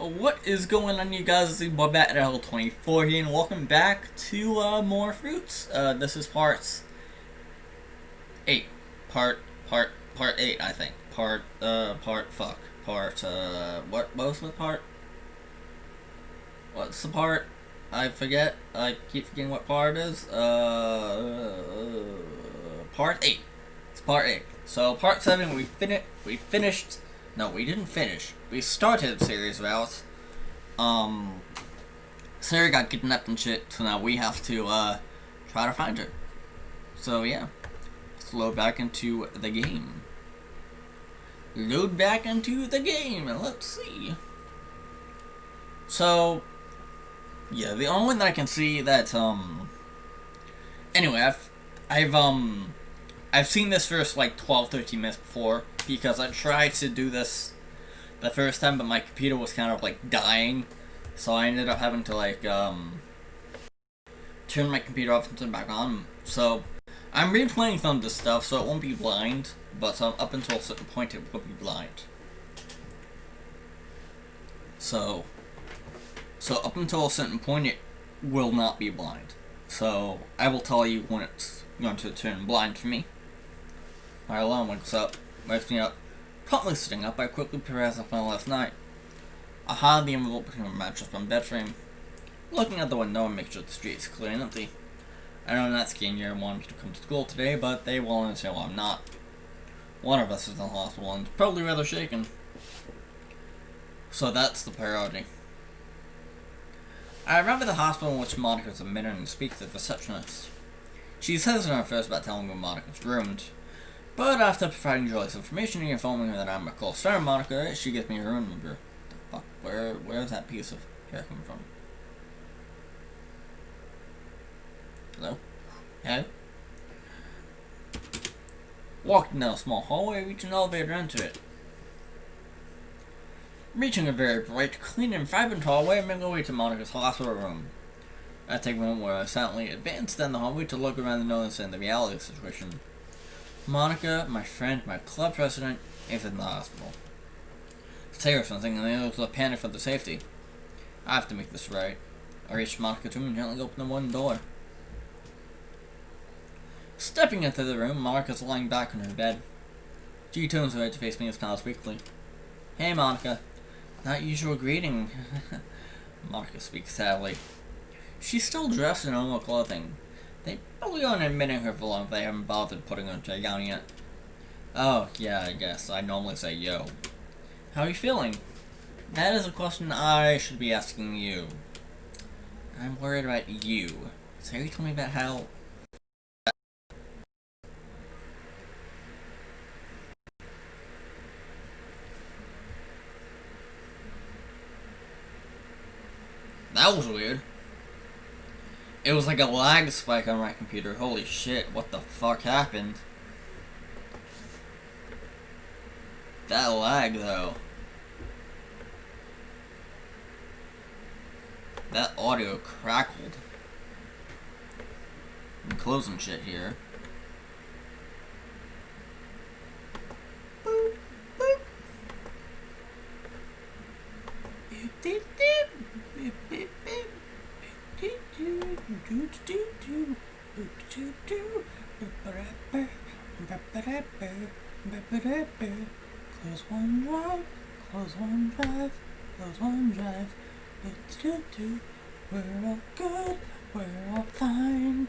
What is going on, you guys? This is Bob at L24 here, and welcome back to more fruits. This is part 8. Part 8, I think. What was the part? What's the part? I forget. I keep forgetting what part it is. Part 8. It's part 8. So, part 7, we finished. No, we didn't finish. We started the series routes. Sayori got kidnapped and shit, so now we have to, try to find her. So, yeah. Let's load back into the game. And let's see. So, yeah, the only one that I can see that, anyway, I've seen this first, like, 12-13 minutes before, because I tried to do this the first time, but my computer was kind of, like, dying, so I ended up having to, like, turn my computer off and turn it back on. So, I'm replaying some of this stuff, so it won't be blind, but up until a certain point it will be blind. So up until a certain point it will not be blind. So, I will tell you when it's going to turn blind for me. My alarm wakes me up. Promptly sitting up, I quickly prepare as I found last night. I hide the envelope between my mattress and bed frame, looking out the window and make sure the street is clear and empty. I know I'm not skiing here and want me to come to school today, but they will understand why I'm not. One of us is in the hospital and probably rather shaken. So that's the priority. I arrive at the hospital in which Monica is admitted and speaks to the receptionist. She's hesitant at first about telling me Monica's roomed, but after providing Joyce's information and informing her that I'm a close friend of Monica, she gives me her room number. The fuck? Where's that piece of hair coming from? Hello? Hello? Walking down a small hallway, reach an elevator and enter it. Reaching a very bright, clean, and vibrant hallway, I make my way to Monica's hospital room. I take a moment where I silently advance down the hallway to look around and notice the reality of the situation. Monica, my friend, my club president, is in the hospital. To tell her something, and they look a panic for their safety. I have to make this right. I reach Monica's room and gently open the one door. Stepping into the room, Monica's lying back on her bed. She turns her head to face me and smiles weakly. Hey, Monica. Not usual greeting. Monica speaks sadly. She's still dressed in normal clothing. They probably aren't admitting her for long if they haven't bothered putting her into a gown yet. Oh, yeah, I guess. I normally say yo. How are you feeling? That is a question I should be asking you. I'm worried about you. Sayori told me about how... That was weird. It was like a lag spike on my computer. Holy shit, what the fuck happened? That lag, though. That audio crackled. I'm closing shit here. Boop, boop. Beep, beep, beep. Beep, beep, beep. Close one drive, close one drive, close one drive. We're all good, we're all fine.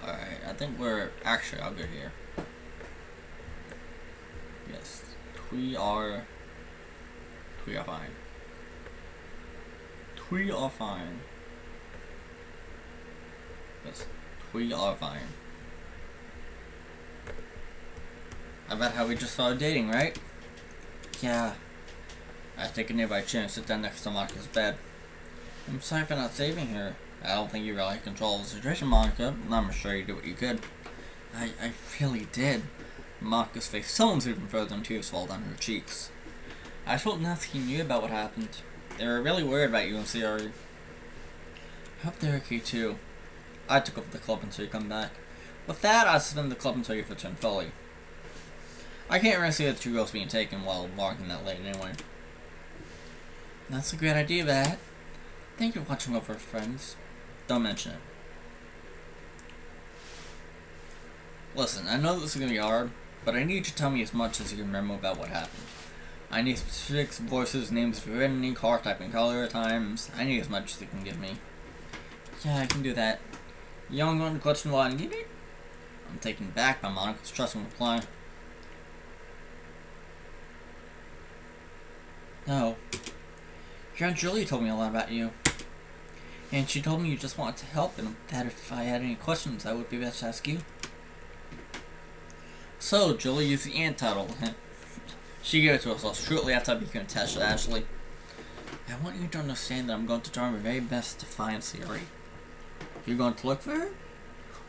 Alright, I think we're actually all good here. Yes, we are fine. We are fine. Yes, we are fine. I bet how we just started dating, right? Yeah. I take a nearby chair and sit down next to Monica's bed. I'm sorry for not saving her. I don't think you really controlled the situation, Monica. I'm sure you did what you could. I really did. Monica's face someone's even further and tears fall down her cheeks. I told nothing you knew about what happened. They were really worried about you and Sayori. I hope they're okay too. I took over the club until you come back. With that, I suspended the club until you return fully. I can't really see the two girls being taken while walking that late anyway. That's a great idea, Bat. Thank you for watching over, friends. Don't mention it. Listen, I know this is gonna be hard, but I need you to tell me as much as you can remember about what happened. I need specifics, voices, names of any car type and color, times. I need as much as you can give me. Yeah, I can do that. Young one, question one, get it? I'm taken back by Monica's trusting reply. No. Your Aunt Julie told me a lot about you. And she told me you just wanted to help and that if I had any questions, I would be best to ask you. So, Julie used the aunt title. She gave it to us shortly after I became attached to Ashley. I want you to understand that I'm going to try my very best to find Sayori. You're going to look for her?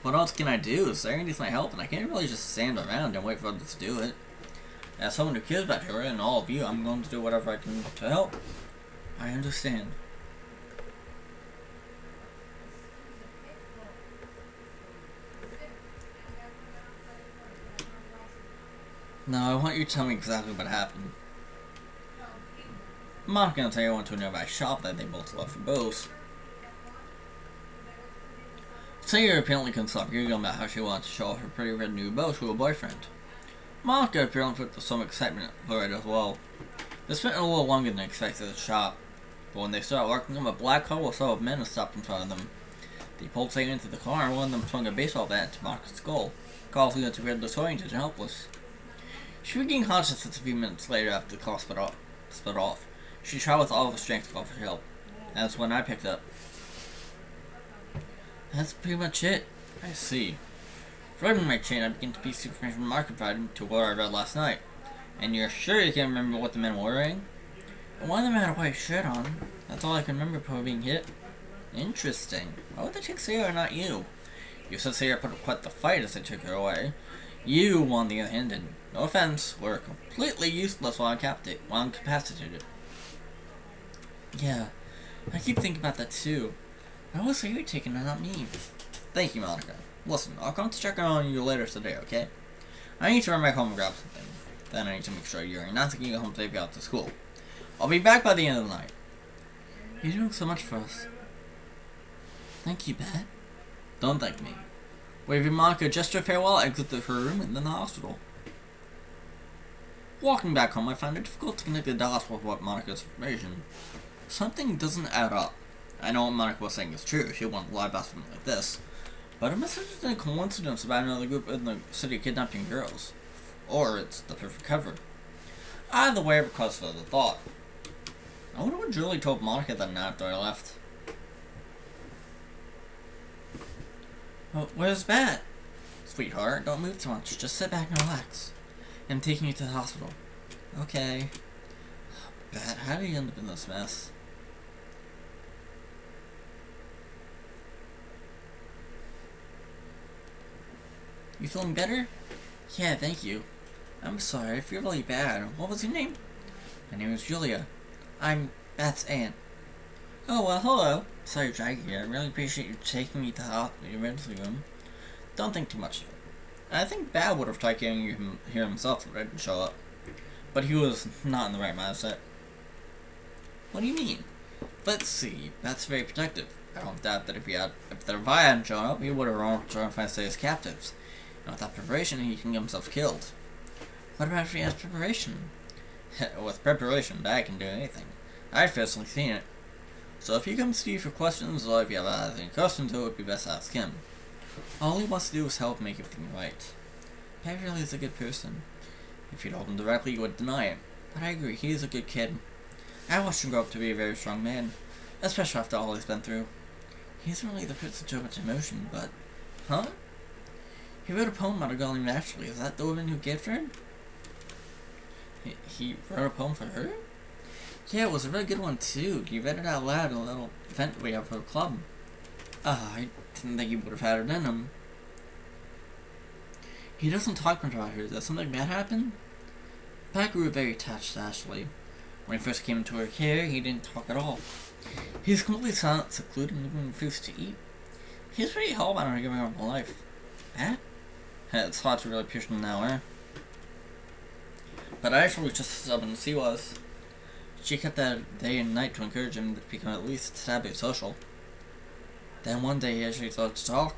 What else can I do? Sayori needs my help, and I can't really just stand around and wait for others to do it. As someone who cares about her and all of you, I'm going to do whatever I can to help. I understand. Now, I want you to tell me exactly what happened. Monica and Sayori went to a nearby shop that they both left for both. Sayori apparently couldn't stop giggling about how she wanted to show off her pretty red new bow to her boyfriend. Monica apparently put some excitement for it as well. They spent a little longer than expected at the shop, but when they started working on a black car with several men stopped in front of them. They pulled Sayori into the car and one of them swung a baseball bat into Monica's skull, causing her to get disoriented and helpless. She regained consciousness a few minutes later after the car split off. She tried with all of her strength to call for help. That's when I picked up. That's pretty much it. I see. From my chain, I began to piece information from the market provided to what I read last night. And you're sure you can't remember what the men were wearing? One of them had a white shirt on. That's all I can remember before being hit. Interesting. Why would they take Sayori, not you? You said Sayori put up quite the fight as they took her away. You, on the other hand, and no offense, were completely useless while incapacitated. Yeah, I keep thinking about that too. Why was Sayori taken and not me? Thank you, Monica. Listen, I'll come to check on you later today, okay? I need to run back home and grab something. Then I need to make sure you're not taking you home safely out to school. I'll be back by the end of the night. You're doing so much for us. Thank you, Bat. Don't thank me. Waving Monica gesture farewell, I exited her room and then the hospital. Walking back home, I found it difficult to connect the dots with what Monica's information. Something doesn't add up. I know what Monica was saying is true. She wouldn't lie about something like this. But a message isn't a coincidence about another group in the city kidnapping girls. Or it's the perfect cover. Either way, it caused further thought. I wonder what Julie told Monica that night after I left. Well, where's Bat? Sweetheart, don't move too much. Just sit back and relax. I'm taking you to the hospital. Okay. Bat, how did you end up in this mess? You feeling better? Yeah, thank you. I'm sorry, I feel really bad. What was your name? My name is Julia. I'm Bat's aunt. Oh, well, hello. Sorry, Draggy here. I really appreciate you taking me to the emergency room. Don't think too much of it. I think Bat would have tried getting you here himself if I didn't show up. But he was not in the right mindset. What do you mean? Let's see. Bat's very protective. I don't doubt that if I hadn't shown up, he would have run to try and find his captives. And without preparation, he can get himself killed. What about if he has preparation? With preparation, Bat can do anything. I've personally seen it. So if he comes to you for questions, or if you have any questions, it would be best to ask him. All he wants to do is help make everything right. Pat really is a good person. If you told him directly, you would deny it. But I agree, he is a good kid. I watched him grow up to be a very strong man, especially after all he's been through. He isn't really the person to show much emotion, but... Huh? He wrote a poem about a girl named Ashley. Is that the woman who gave her? He wrote a poem for her? Yeah, it was a really good one too. He read it out loud at a little event we have for the club. I didn't think he would have had it in him. He doesn't talk much about her. Does something bad happen? Pat grew very attached to Ashley. When he first came into her care, he didn't talk at all. He was completely silent, secluded, and even refused to eat. He was pretty hell on her, giving her giving up on giving up a life. Pat? It's hard to really push him now, eh? But actually just as stubborn as he was. She kept that day and night to encourage him to become at least a tad bit social. Then one day he actually started to talk.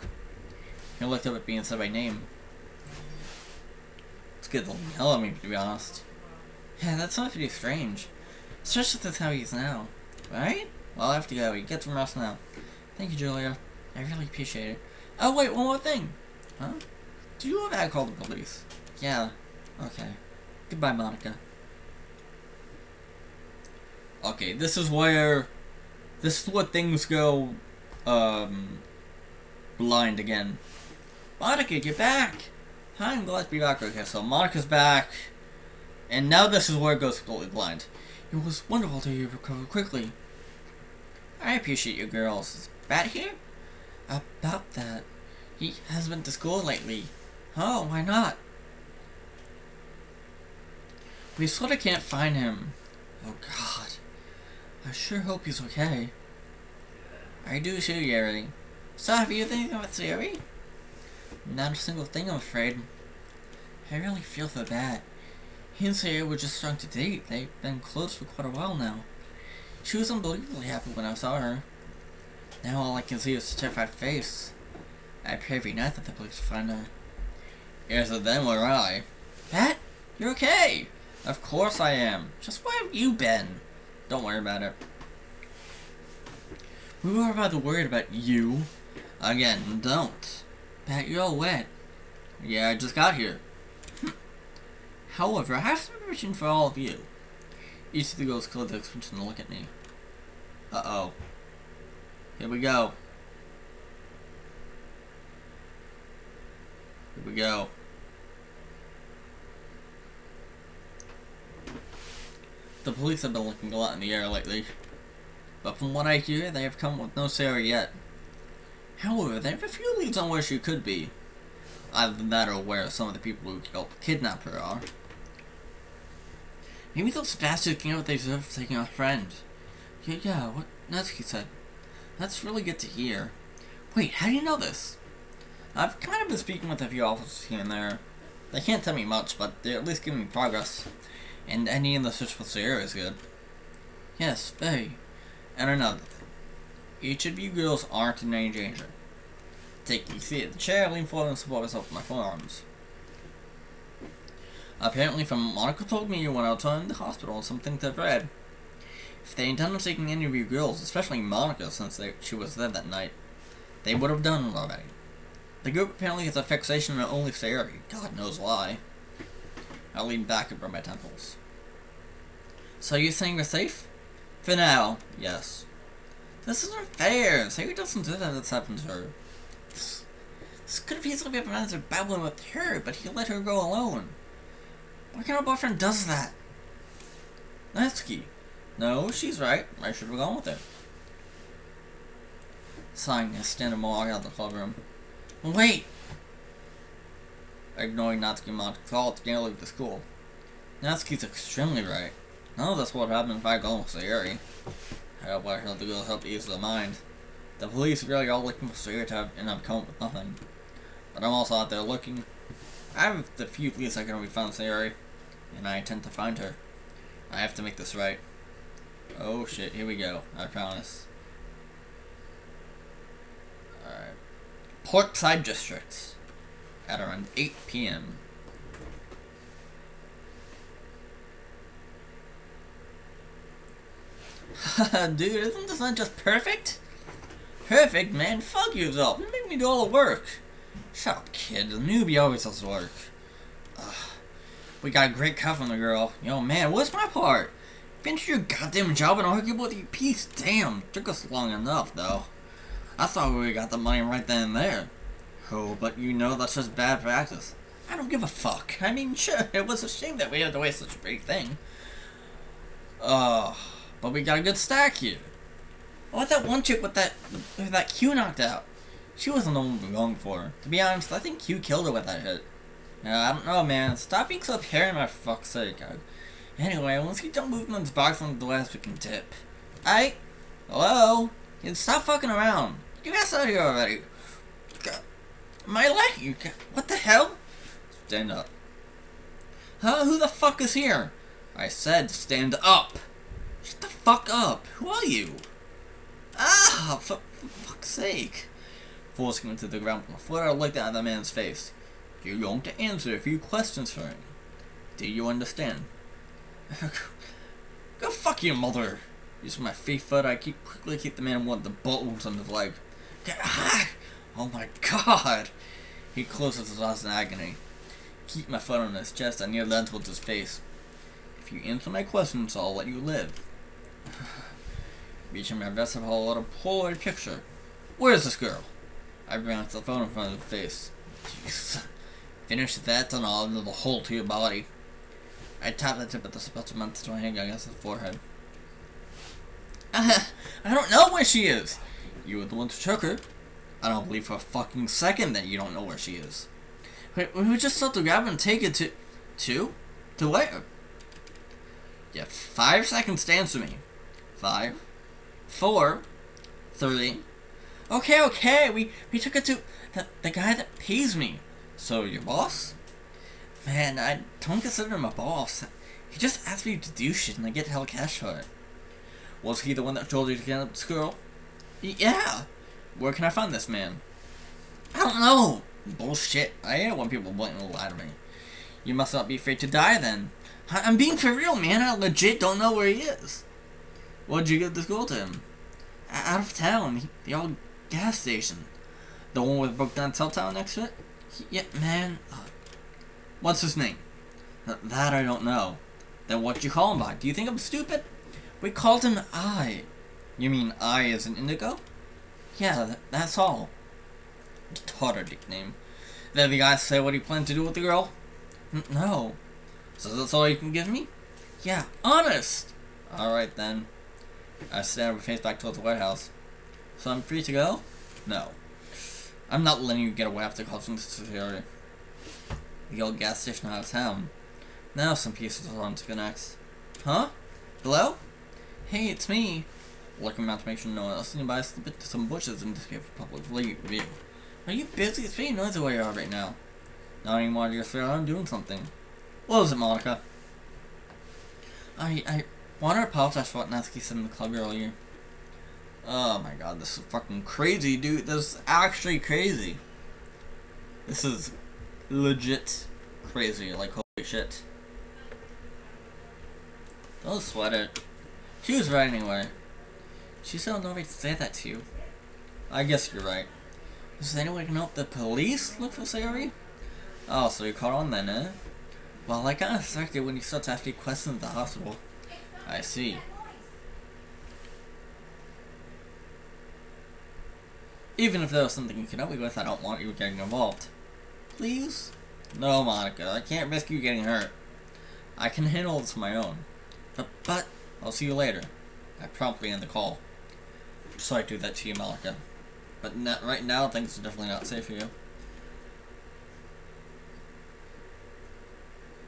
He looked up at me and said my name. It's good to hell at me, to be honest. Yeah, that's not pretty strange. Especially if that's how he is now. Right? Well, I have to go. You get some rest now. Thank you, Julia. I really appreciate it. Oh, wait, one more thing. Huh? Do you have to call the police? Yeah. Okay. Goodbye, Monica. Okay, this is where... This is what things go... blind again. Monica, get back! Hi, I'm glad to be back. Okay, so Monica's back. And now this is where it goes completely blind. It was wonderful to hear you recover quickly. I appreciate you girls. Is Bat here? About that. He hasn't been to school lately. Oh, why not? We sort of can't find him. Oh god. I sure hope he's okay. I do too, Yuri. So, have you thinking about Sayori? Not a single thing, I'm afraid. I really feel for Bat. He and Sayori were just starting to date. They've been close for quite a while now. She was unbelievably happy when I saw her. Now all I can see is a terrified face. I pray every night that the police will find her. Either them or I. Bat, you're okay! Of course I am. Just where have you been? Don't worry about it. We were rather worried about you. Again, don't. Bat, you're all wet. Yeah, I just got here. However, I have some information for all of you. Each of the girls closed their expression to look at me. Uh-oh. Here we go. Here we go. The police have been looking a lot in the air lately. But from what I hear, they have come with no Sayori yet. However, they have a few leads on where she could be. Either than that or where some of the people who helped kidnap her are. Maybe those bastards can get what they deserve for taking our friend. Yeah, what Natsuki said. That's really good to hear. Wait, how do you know this? I've kind of been speaking with a few officers here and there. They can't tell me much, but they're at least giving me progress. And any in the search for Sayori is good. Yes, very. And another thing. Each of you girls aren't in any danger. Take a seat at the chair, lean forward and support myself with my forearms. Apparently from Monica told me when I was in the hospital and some things I've read. If they intend on taking any of you girls, especially Monica since she was there that night, they would have done it already. The group apparently has a fixation on only Sayori, God knows why. I lean back and rub my temples. So you're saying we're safe? For now, yes. This isn't fair. Sayori doesn't do that that's happened to her. This could have easily been prevented battling with her, but he let her go alone. What kind of boyfriend does that? Natsuki. No, she's right. I should have gone with her. Sighing, I stand and walk out of the clubroom. Wait! Ignoring Natsuki Monika's call to nearly leave the school. Natsuki's extremely right. None of this would have happened if I had gone with Sayori. However, I heard the girls help ease their mind. The police really are looking for Sayori to end up coming with nothing. But I'm also out there looking. I have the few leads I can already find Sayori, and I intend to find her. I have to make this right. Oh shit, here we go. I promise. Alright. Portside District. At around 8 p.m. Dude, isn't this not just perfect? Perfect, man. Fuck yourself. You make me do all the work. Shut up, kid. The newbie always does the work. Ugh. We got a great cut from the girl. Yo, man, what's my part? Finish your goddamn job and argue with your piece. Damn, took us long enough, though. I thought we got the money right then and there. Oh, but you know that's just bad practice. I don't give a fuck. I mean, sure, it was a shame that we had to waste such a great thing. But we got a good stack here. What that one chick with that Q knocked out? She wasn't the one we were going for. To be honest, I think Q killed her with that hit. I don't know, man. Stop being so paranoid, for fuck's sake. Anyway, once you don't move this box on the glass, we can tip. Aight? Hello? You stop fucking around. Get your ass out of here already. My leg? What the hell? Stand up. Huh? Who the fuck is here? I said stand up. Shut the fuck up. Who are you? Ah, for fuck's sake. Forcing him to the ground before I looked at the man's face. You're going to answer a few questions for me. Do you understand? Go fuck your mother. Using my free foot, I quickly kick the man one of the bolt wounds on his leg. Oh my god! He closes his eyes in agony. Keep my foot on his chest, I nearly land towards his face. If you answer my questions, I'll let you live. Reaching my vest, I hold out a Polaroid picture. Where's this girl? I bring out the phone in front of his face. Jeez. Finish that, and I'll into the hole to your body. I tap the tip of the specimen to my hand against his forehead. I don't know where she is. You were the one who took her. I don't believe for a fucking second that you don't know where she is. Wait, we just have to grab her and take it to... To where? You have 5 seconds to answer me. 5, 4, 3... Okay, we took it to the guy that pays me. So, your boss? Man, I don't consider him a boss. He just asked me to do shit and I get hell cash for it. Was he the one that told you to get up this girl? Yeah. Where can I find this man? I don't know. Bullshit. I hate it when people blatantly lie to me. You must not be afraid to die then. I'm being for real, man. I legit don't know where he is. What'd you get this girl to him? Out of town. The old gas station. The one with broke down cell tower next to it? Yeah, man. What's his name? That I don't know. Then what'd you call him by? Do you think I'm stupid? We called him I. You mean I as an indigo? Yeah, that's all. Retarded nickname. Then the guy say what he planned to do with the girl? No. So that's all you can give me? Yeah, honest! Alright then. I stand with face back towards the White House. So I'm free to go? No. I'm not letting you get away after causing this to Sayori. The old gas station out of town. Now some pieces are on to the next. Huh? Hello? Hey, it's me. Looking around to make sure no one else is nearby, slip into some bushes and escape from public view. Are you busy? It's pretty noisy where you are right now. Not anymore, just I'm doing something. What was it, Monica? I want to apologize for what Natsuki said in the club earlier. Oh my god, this is fucking crazy, dude. This is actually crazy. This is legit crazy, like holy shit. Don't sweat it. She was right anyway. She said no right to say that to you. I guess you're right. Is there any way I can help the police look for Sayori? Oh, so you caught on then, eh? Well, I got distracted when you started to ask me questions at the hospital. I see. Even if there was something you could help me with, I don't want you getting involved. Please? No, Monica, I can't risk you getting hurt. I can handle this on my own. But I'll see you later. I promptly end the call. I'm sorry to do that to you, Monica. But right now, things are definitely not safe for you.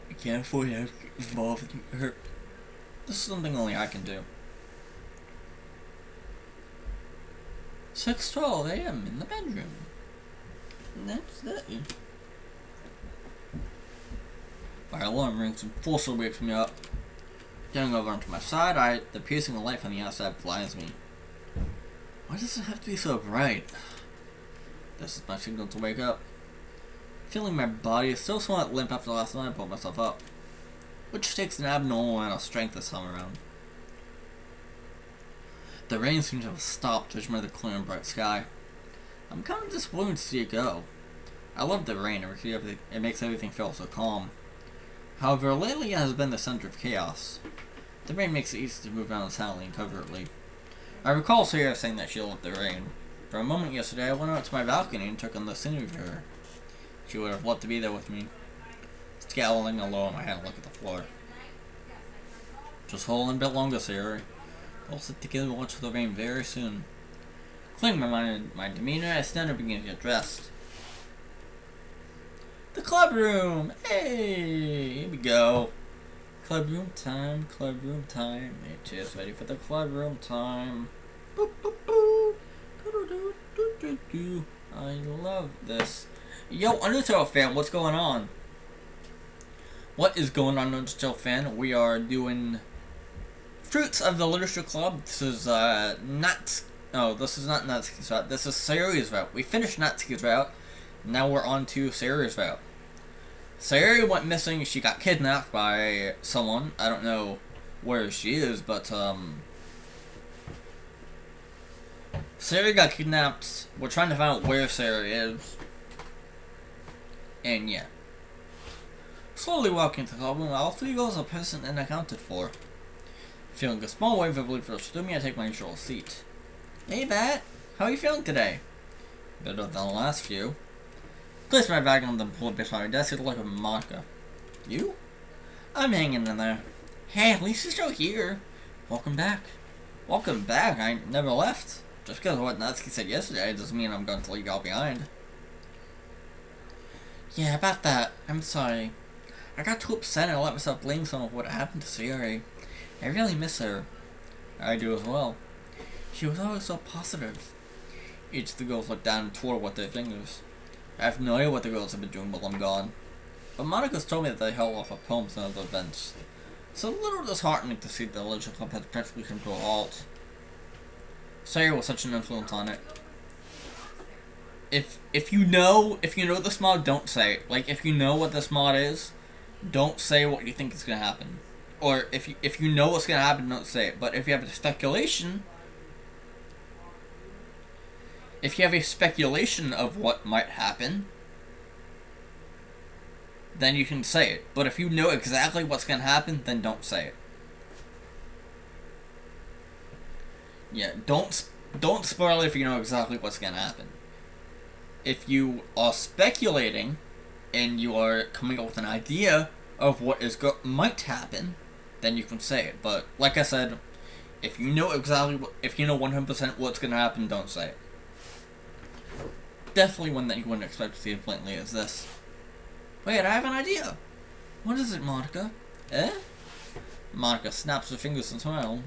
I can't afford to get involved in her. This is something only I can do. 6:12 a.m. in the bedroom. That's that. My alarm rings and forcefully wakes me up. Getting over onto my side, the piercing light from the outside blinds me. Why does it have to be so bright? This is my signal to wake up. Feeling my body is still somewhat limp after last night I pulled myself up, which takes an abnormal amount of strength this time around. The rain seems to have stopped, judging by the clear and bright sky. I'm kind of disappointed to see it go. I love the rain, it makes everything feel so calm. However, lately it has been the center of chaos. The rain makes it easy to move around silently and covertly. I recall Sayori saying that she loved the rain. For a moment yesterday, I went out to my balcony and took in the scenery with her. She would have loved to be there with me. Scowling alone, I had a look at the floor. Just hold on a bit longer, Sayori. We'll sit together and watch the rain very soon. Clearing my mind and my demeanor, I stand and begin to get dressed. The club room! Hey! Here we go. Club room time, club room time. It is ready for the club room time. Boop, boop, boop. Do-do-do-do-do-do. I love this. Yo, Undertale fan, what's going on? What is going on, No Chill fan? We are doing Fruits of the Literature Club. This is not. No, this is not Natsuki's route. This is Sayori's route. We finished Natsuki's route. Now we're on to Sayori's route. Sayori went missing. She got kidnapped by someone. I don't know where she is, but Sayori got kidnapped. We're trying to find out where Sayori is. And yeah. Slowly walking to the club, all three girls are present and accounted for. Feeling a small wave of relief rushed through me, I take my usual seat. Hey, Bat. How are you feeling today? Better than the last few. Place my bag on the floor beside my desk and look at Monica. You? I'm hanging in there. Hey, at least you're still here. Welcome back. Welcome back? I never left. Just because of what Natsuki said yesterday doesn't mean I'm going to leave y'all behind. Yeah, about that. I'm sorry. I got too upset and I let myself blame some of what happened to Sayori. I really miss her. I do as well. She was always so positive. Each of the girls looked down and twirled with their fingers. I have no idea what the girls have been doing while I'm gone. But Monica's told me that they held off of poems and other events. It's a little disheartening to see the Literature Club has practically come to a halt. Sayori was such an influence on it. If you know this mod, don't say it. Like, if you know what this mod is, don't say what you think is gonna happen. Or if you know what's gonna happen, don't say it. But if you have a speculation of what might happen, then you can say it. But if you know exactly what's gonna happen, then don't say it. Yeah, don't spoil it if you know exactly what's gonna happen. If you are speculating and you are coming up with an idea of what might happen, then you can say it. But like I said, if you know 100% what's gonna happen, don't say it. Definitely one that you wouldn't expect to see as blatantly as this. Wait, I have an idea. What is it, Monica? Eh? Monica snaps her fingers and smiles.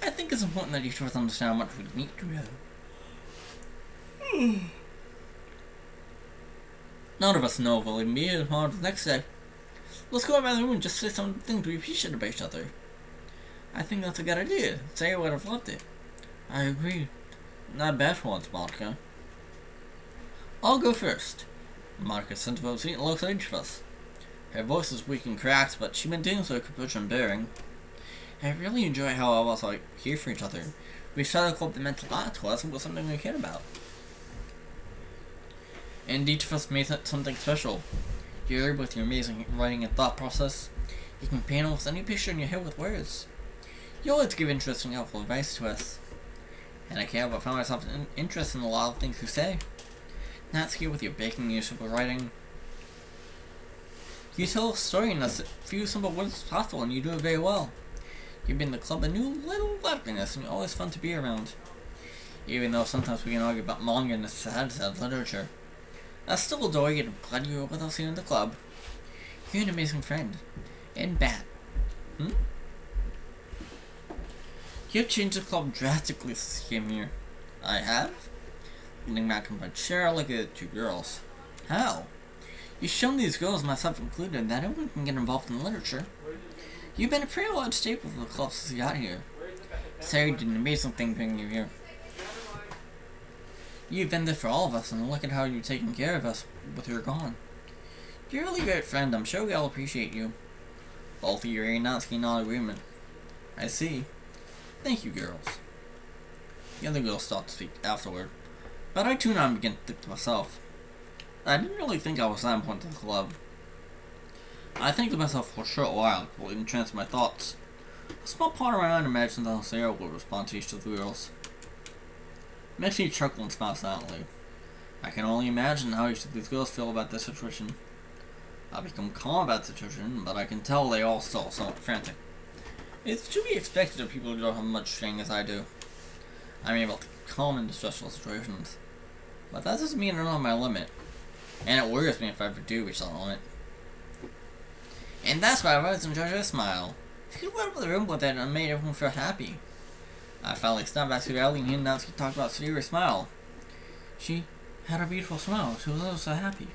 I think it's important that each of us understand how much we need to know. None of us know if we'll even be here tomorrow the next day. Let's go around the room and just say some things we appreciate about each other. I think that's a good idea. Say I would have loved it. I agree. Not bad for once, Monica. I'll go first. Monica sent to her seat and looks at each of us. Her voice is weak and cracked, but she maintains her composure and bearing. I really enjoy how all of us are here for each other. We started a club that meant a lot to us and was something we cared about. And each of us made something special. Here, with your amazing writing and thought process, you can paint almost any picture in your head with words. You always give interesting, helpful advice to us. And I can't help but find myself interested in a lot of things you say. Natsuki, with your baking and simple writing. You tell a story in as few simple words as possible, and you do it very well. You bring the club a new little liveliness, and you're always fun to be around. Even though sometimes we can argue about manga and the sad side of literature. I still adore you and I'm glad you were with us here in the club. You're an amazing friend. And Bat. You've changed the club drastically since you came here. I have? Leaning back in my chair, I look at the two girls. How? You've shown these girls, myself included, that everyone can get involved in literature. You've been a pretty large staple of the club since you got here. Sayori did an amazing thing bringing you here. You've been there for all of us, and look at how you're taking care of us with your gone. You're a really great friend. I'm sure we all appreciate you. Both of you are Natsuki in all agreement. I see. Thank you, girls. The other girls stopped to speak afterward, but I too now began to think to myself. I didn't really think I was that important to the club. I think to myself for a short while before even transfer my thoughts. A small part of my mind imagined how Sayori would respond to each of the girls. Makes me chuckle and smile silently. I can only imagine how each of these girls feel about this situation. I've become calm about the situation, but I can tell they all still somewhat frantic. It's to be expected of people who don't have much training as I do. I'm able to keep calm in stressful situations. But that doesn't mean I'm on my limit. And it worries me if I ever do reach that limit. And that's why I've always enjoyed her smile. She went up the room with it and made everyone feel happy. I finally snapped back to reality and Natsuki talked about Sayori's smile. She had a beautiful smile. She was always so happy.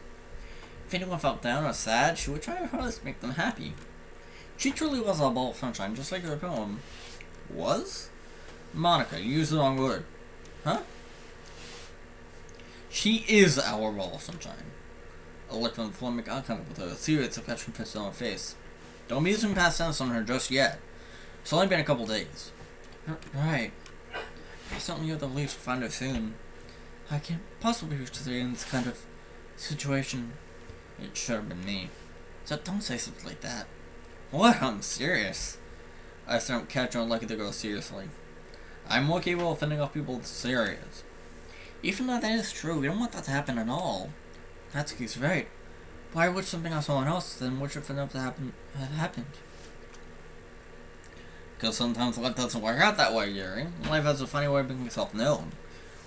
If anyone felt down or sad, she would try her hardest to make them happy. She truly was a ball of sunshine, just like her poem. Was? Monica, you used the wrong word. Huh? She is our ball of sunshine. A look from the floor make eye contact with her, a serious affection fits on her face. Don't be using past tense on her just yet. It's only been a couple days. Right. I certainly hope the police will find her soon. I can't possibly wish to stay in this kind of situation. It should have been me. So don't say something like that. What? I'm serious. I still don't catch on lucky to go seriously. I'm more capable of fending off people serious. Even though that is true, we don't want that to happen at all. Natsuki's right. Why wish something on someone else than wish it for them to happen had happened? Because sometimes life doesn't work out that way, Yuri. Life has a funny way of making itself known.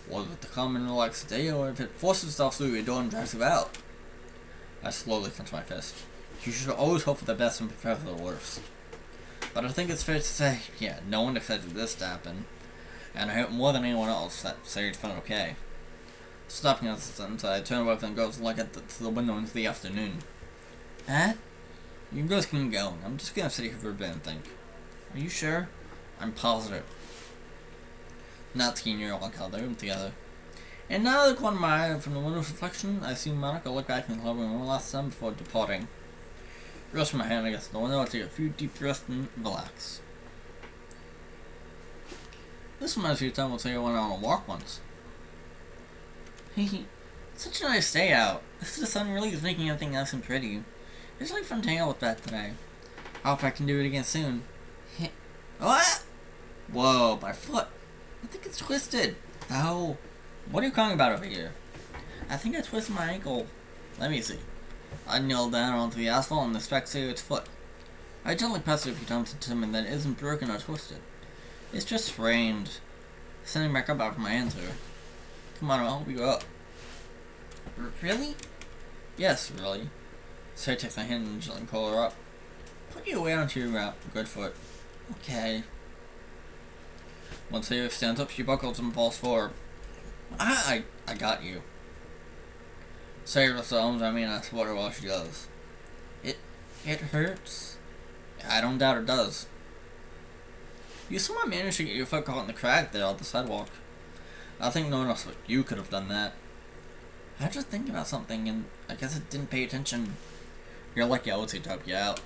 Whether it to come and relax today, or if it forces itself through your door and drags you out. I slowly clench my fist. You should always hope for the best and prepare for the worst. But I think it's fair to say, yeah, no one expected this to happen. And I hope more than anyone else that Sayori's found okay. Stopping at the sentence, I turn away from the girls and look to the window into the afternoon. Matt? You girls can go. I'm just gonna sit here for a bit and think. Are you sure? I'm positive. Natsuki and Yuri walk out of the room together. And now out of the corner of my eye from the window's reflection, I see Monica look back in the club room one last time before departing. Rest my hand against the window, I take a few deep breaths and relax. This reminds me of the time when I went on a walk once. Hey, such a nice day out. The sun really is making everything nice and pretty. It's like fun to hang out with Beth today. I hope I can do it again soon. What? Whoa, my foot. I think it's twisted. Oh, what are you calling about over here? I think I twisted my ankle. Let me see. I kneel down onto the asphalt and inspect Sayori's foot. I gently press it a few times to determine that it isn't broken or twisted. It's just sprained. Sending back up after my hands here. Come on, I'll help you up. Really? Yes, really. Sayori takes my hand and gently pull her up. Put your weight onto your good foot. Okay. Once Sayori stands up, she buckles and falls forward. I got you. Sayori lifts her arms on me and I support her while she does. It hurts? I don't doubt it does. You somehow managed to get your foot caught in the crack there on the sidewalk. I think no one else but you could have done that. I was just thinking about something and I guess I didn't pay attention. You're lucky I would say to help you out.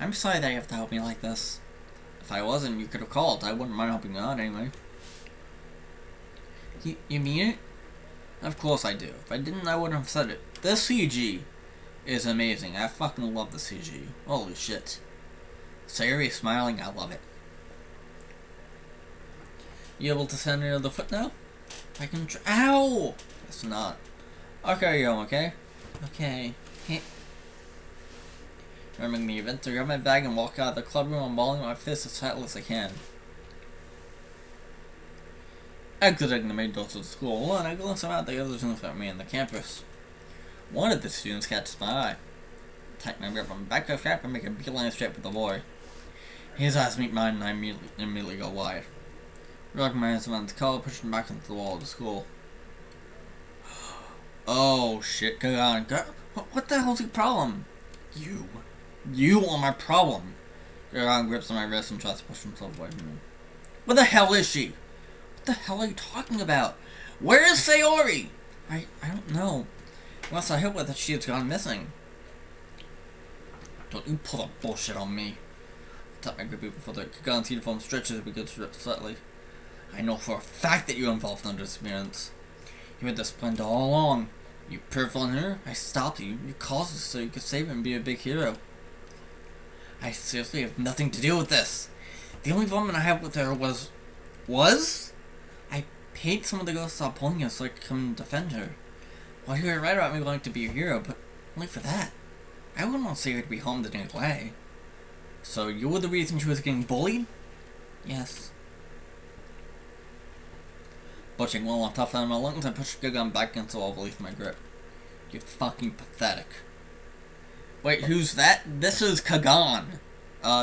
I'm sorry that you have to help me like this. If I wasn't, you could have called. I wouldn't mind helping you out anyway. You mean it? Of course I do. If I didn't, I wouldn't have said it. This CG is amazing. I fucking love the CG. Holy shit. Sayori is smiling. I love it. You able to send her the foot now? I can ow! It's not. I'll carry you home, okay? Okay. Remembering the event, I grab my bag and walk out of the club room and balling my fist as tightly as I can. Exiting the main doors of the school alone, I glance around at the other students at me on the campus. One of the students catches my eye. I tighten my grip on the back of the strap and make a beeline straight for the boy. His eyes meet mine and I immediately go wide. Rubbing my hands around his collar, pushing back into the wall of the school. Oh shit, go on. What the hell's your problem? You are my problem. Garan grips on my wrist and tries to push himself away from me. Where the hell is she? What the hell are you talking about? Where is Sayori? I don't know. Unless I hope that she has gone missing. Don't you pull that bullshit on me. I tap my grip before the Kagan's uniform stretches a bit slightly. I know for a fact that you're involved in this disappearance. You had this planned all along. You perved on her, I stopped you. You caused this so you could save her and be a big hero. I seriously have nothing to do with this. The only involvement I had with her was... I paid someone to go stop pulling us so I could come and defend her. Well, you were right about me wanting to be a hero, but only for that. I wouldn't want Sayori to be harmed in any way. So you were the reason she was getting bullied? Yes. Pushing one on top of my lungs, I pushed the gun back against the wall, releasing my grip. You're fucking pathetic. Wait, who's that? This is Kagan.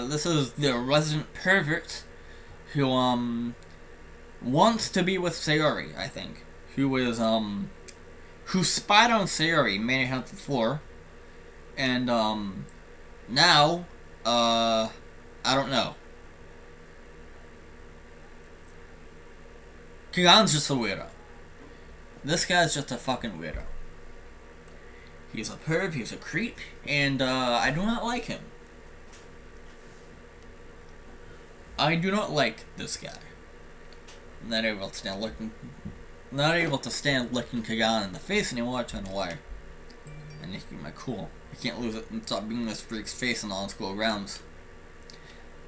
This is the resident pervert who, wants to be with Sayori, I think. Who spied on Sayori, made it out before. And, now, I don't know. Kagan's just a weirdo. This guy's just a fucking weirdo. He's a perv, he's a creep, and, I do not like him. I do not like this guy. I'm not able to stand looking Kagan in the face anymore. I turn away. I need to keep my cool. I can't lose it and stop being this freak's face on all school grounds.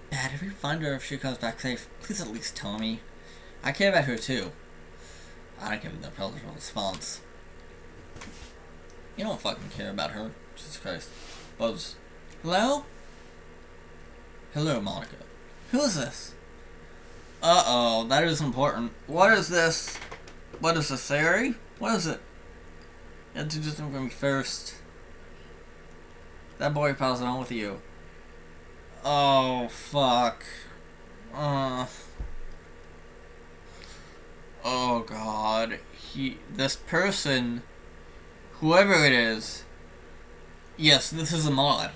Dad, if you find her, if she comes back safe, please at least tell me. I care about her too. I don't give a intelligent response. You don't fucking care about her. Jesus Christ. Buzz. Hello? Hello, Monica. Who is this? Uh-oh, that is important. What is this? What is this, Sayori? What is it? You have to do something for me first. That boy pals it on with you. Oh, fuck. Oh, God. This person, whoever it is, yes, this is a mod.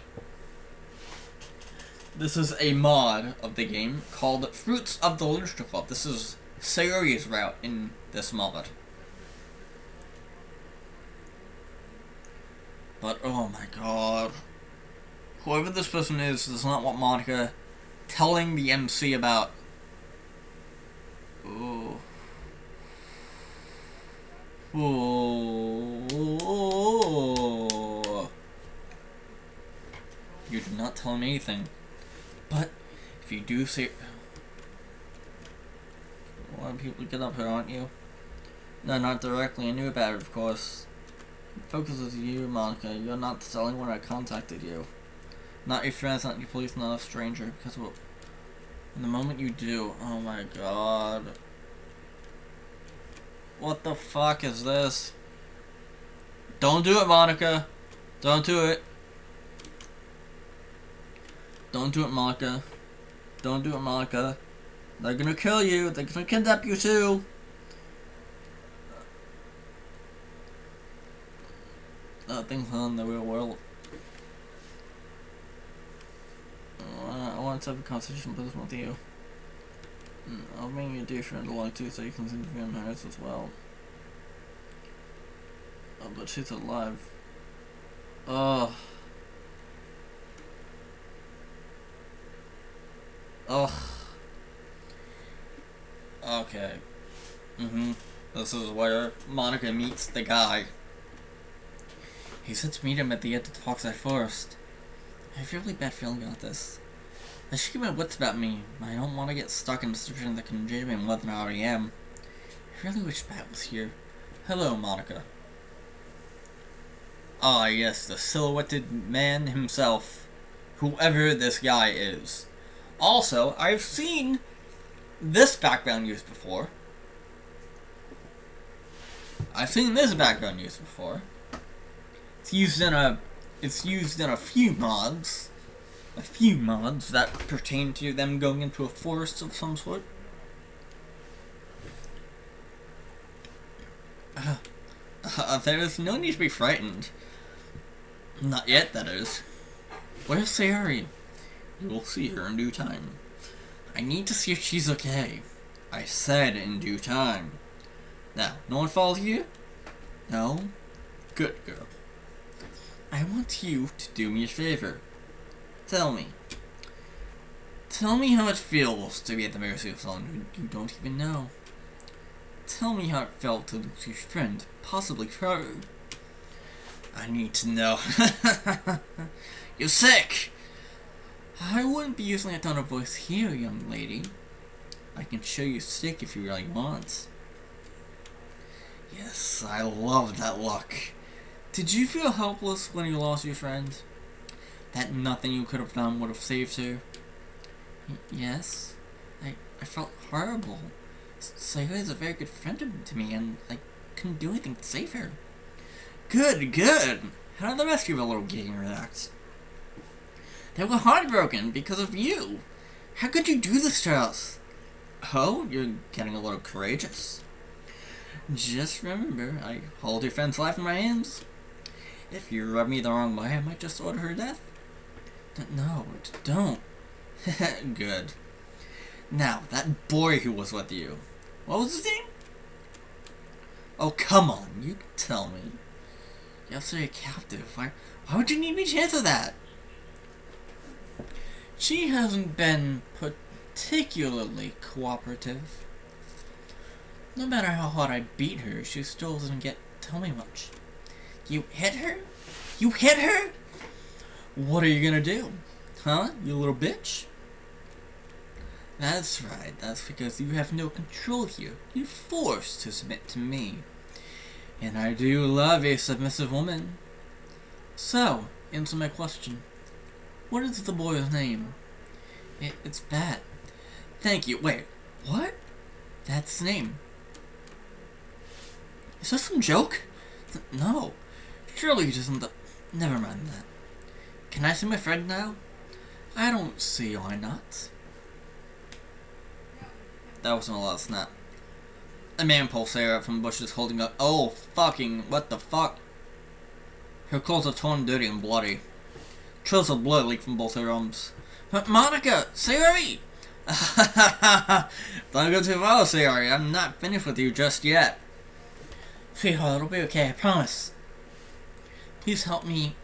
This is a mod of the game called Fruits of the Literature Club. This is Sayori's route in this mod. But, oh my god. Whoever this person is does not want Monica telling the MC about... Ooh. Ooh. You do not tell him anything. But, if you do say... A lot of people get up here, aren't you? No, not directly. I knew about it, of course. The focus is you, Monica. You're not the only one I contacted you. Not your friends, not your police, not a stranger. Because well, in the moment you do, oh my god. What the fuck is this? Don't do it, Monica. Don't do it. Don't do it, Monica. Don't do it, Monica. They're gonna kill you. They're gonna kidnap you too. Things on the real world. I want to have a conversation with you. I'll bring your dear friend along too, so you can interview hers as well. Oh, but she's alive. Ugh. Ugh. Okay. This is where Monica meets the guy. He said to meet him at the end of the parkside forest. I have a really bad feeling about this. I should keep my wits about me. I don't want to get stuck in a situation that can endanger me more than I already am. I really wish Pat was here. Hello, Monica. Ah, yes, the silhouetted man himself. Whoever this guy is. Also, I've seen this background used before. It's used in a few mods. A few mods that pertain to them going into a forest of some sort. There is no need to be frightened. Not yet, that is. Where's Sayori? You will see her in due time. I need to see if she's okay. I said in due time. Now, no one follows you? No? Good girl. I want you to do me a favor. Tell me how it feels to be at the mercy of someone you don't even know. Tell me how it felt to lose your friend, possibly her. I need to know. You're sick! I wouldn't be using that tone of voice here, young lady. I can show you sick if you really want. Yes, I love that look. Did you feel helpless when you lost your friend? That nothing you could have done would have saved her? Yes. I felt horrible. Sayori is a very good friend to me, and I couldn't do anything to save her. Good. How did the rest of your little gang react? They were heartbroken because of you. How could you do this to us? Oh, you're getting a little courageous. Just remember, I hold your friend's life in my hands. If you rub me the wrong way, I might just order her death. No, don't. Good. Now, that boy who was with you, what was his name? Oh, come on, you can tell me. You have to be a captive. Why would you need me to answer that? She hasn't been particularly cooperative. No matter how hard I beat her, she still doesn't tell me much. You hit her? You hit her? What are you gonna do? Huh, you little bitch? That's right, that's because you have no control here. You're forced to submit to me. And I do love a submissive woman. So, answer my question. What is the boy's name? It's Bat. Thank you. Wait, what? That's his name. Is that some joke? No. Surely he doesn't. Never mind that. Can I see my friend now? I don't see why not. That wasn't a lot of snap. A man pulls Sarah from the bushes holding up. Oh, fucking, what the fuck? Her clothes are torn, dirty, and bloody. Trails of blood leak from both her arms. But Monica! Sayori! Don't go too far, Sayori. I'm not finished with you just yet. Sweetheart, it'll be okay, I promise. Please help me.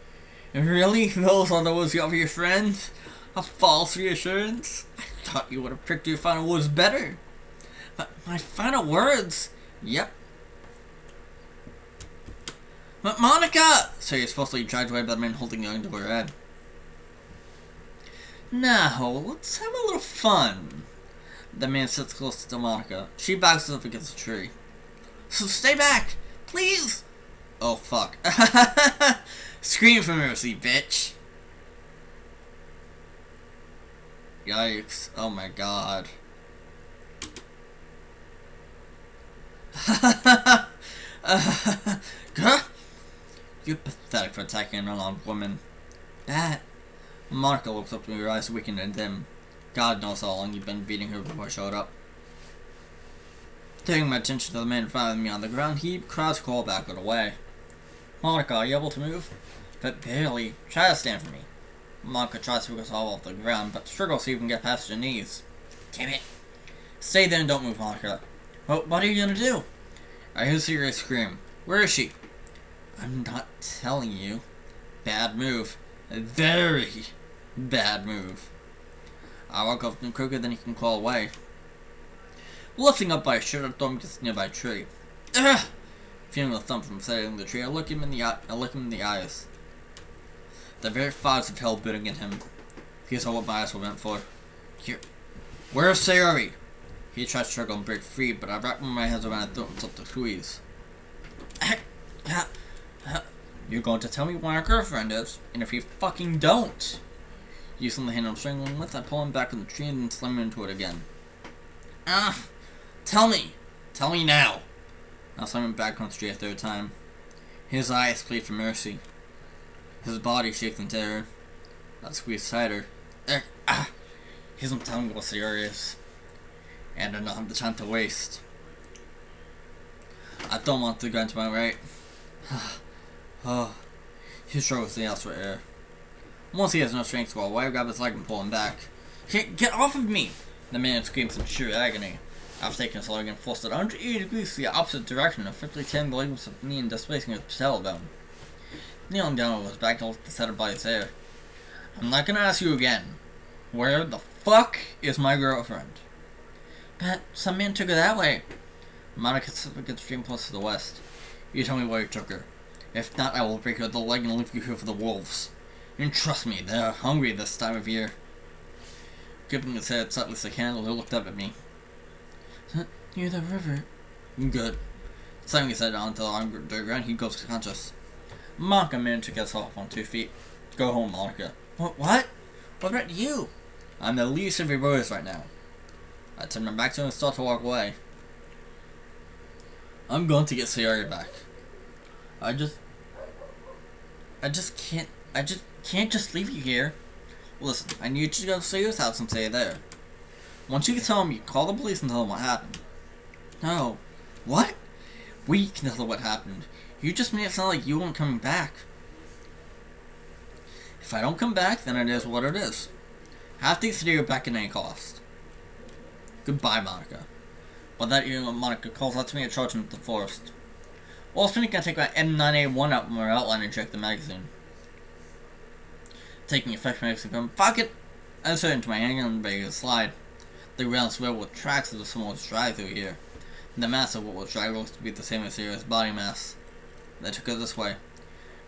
Really? Those are the words you offer your friend? A false reassurance? I thought you would have picked your final words better. But my final words? Yep. But Monica! Sayori's forcefully dragged away by the man holding the gun to her head. Now, let's have a little fun. The man sits close to Monica. She backs up against a tree. So stay back, please! Oh, fuck. Scream for mercy, bitch. Yikes. Oh my god. You're pathetic for attacking an unarmed woman. That. Monica looks up to me, her eyes weakened and dim. God knows how long you've been beating her before I showed up. Taking my attention to the man in front of me on the ground, he cries crawl backward away. Monica, are you able to move? But barely. Try to stand for me. Monica tries to get all off the ground, but struggles to even get past her knees. Damn it. Stay there and don't move, Monica. Well, what are you gonna do? I hear Sayori scream. Where is she? I'm not telling you. Bad move. A very bad move. I walk up to him quicker than he can crawl away. Lifting up by a shirt, I throw him against a nearby tree. Ugh! Feeling a thump from setting the tree, I look him in the eyes. The very fires of hell burning in him. Here's all what my eyes were meant for. Here. Where's Sayori? He tries to struggle and break free, but I wrap my hands around his throat and start to squeeze. You're going to tell me where our girlfriend is, and if you fucking don't. Using the hand I'm strangling with, I pull him back in the tree and then slam him into it again. Tell me! Tell me now! I slam him back on the tree a third time. His eyes plead for mercy. His body shakes in terror. I squeeze tighter. He doesn't tell me what Sayori is. And I don't have the time to waste. I don't want to go into my right. He struggles to ask for air. Once he has no strength to go away, I grab his leg and pull him back. Get off of me! The man screams in sheer agony. I've taken his leg and forced it 180 degrees to the opposite direction, effectively tearing the ligaments of me and displacing his tailbone. Kneeling down on his back, I looked at by his hair. I'm not gonna ask you again. Where the fuck is my girlfriend? But some man took her that way. Monica sits up against the stream close to the west. You tell me where you took her. If not, I will break her the leg and leave you here for the wolves. And trust me, they're hungry this time of year. Gripping his head tightly as I can, he looked up at me. Near the river. Good. Slamming his head onto the ground, he goes conscious. Monica managed to get herself on 2 feet. Go home, Monica. What? What about you? I'm the least of your worries right now. I turn my back to him and start to walk away. I'm going to get Sayori back. I just can't just leave you here. Listen, I need you to go to Sayori's house and stay there. Once you get home, you call the police and tell them what happened. No. What? We can tell them what happened. You just made it sound like you weren't coming back. If I don't come back, then it is what it is. Have to get you back at any cost. Goodbye, Monica. But that evening, Monica calls out to me and charges into the forest. While spinning, I take my M9A1 out from my outline and check the magazine. Taking effect from my pocket, I insert into my handgun and ready to slide. The ground swell with tracks of the smallest drag through here. The mass of what was drag looks to be the same as Sayori's body mass. I took it this way.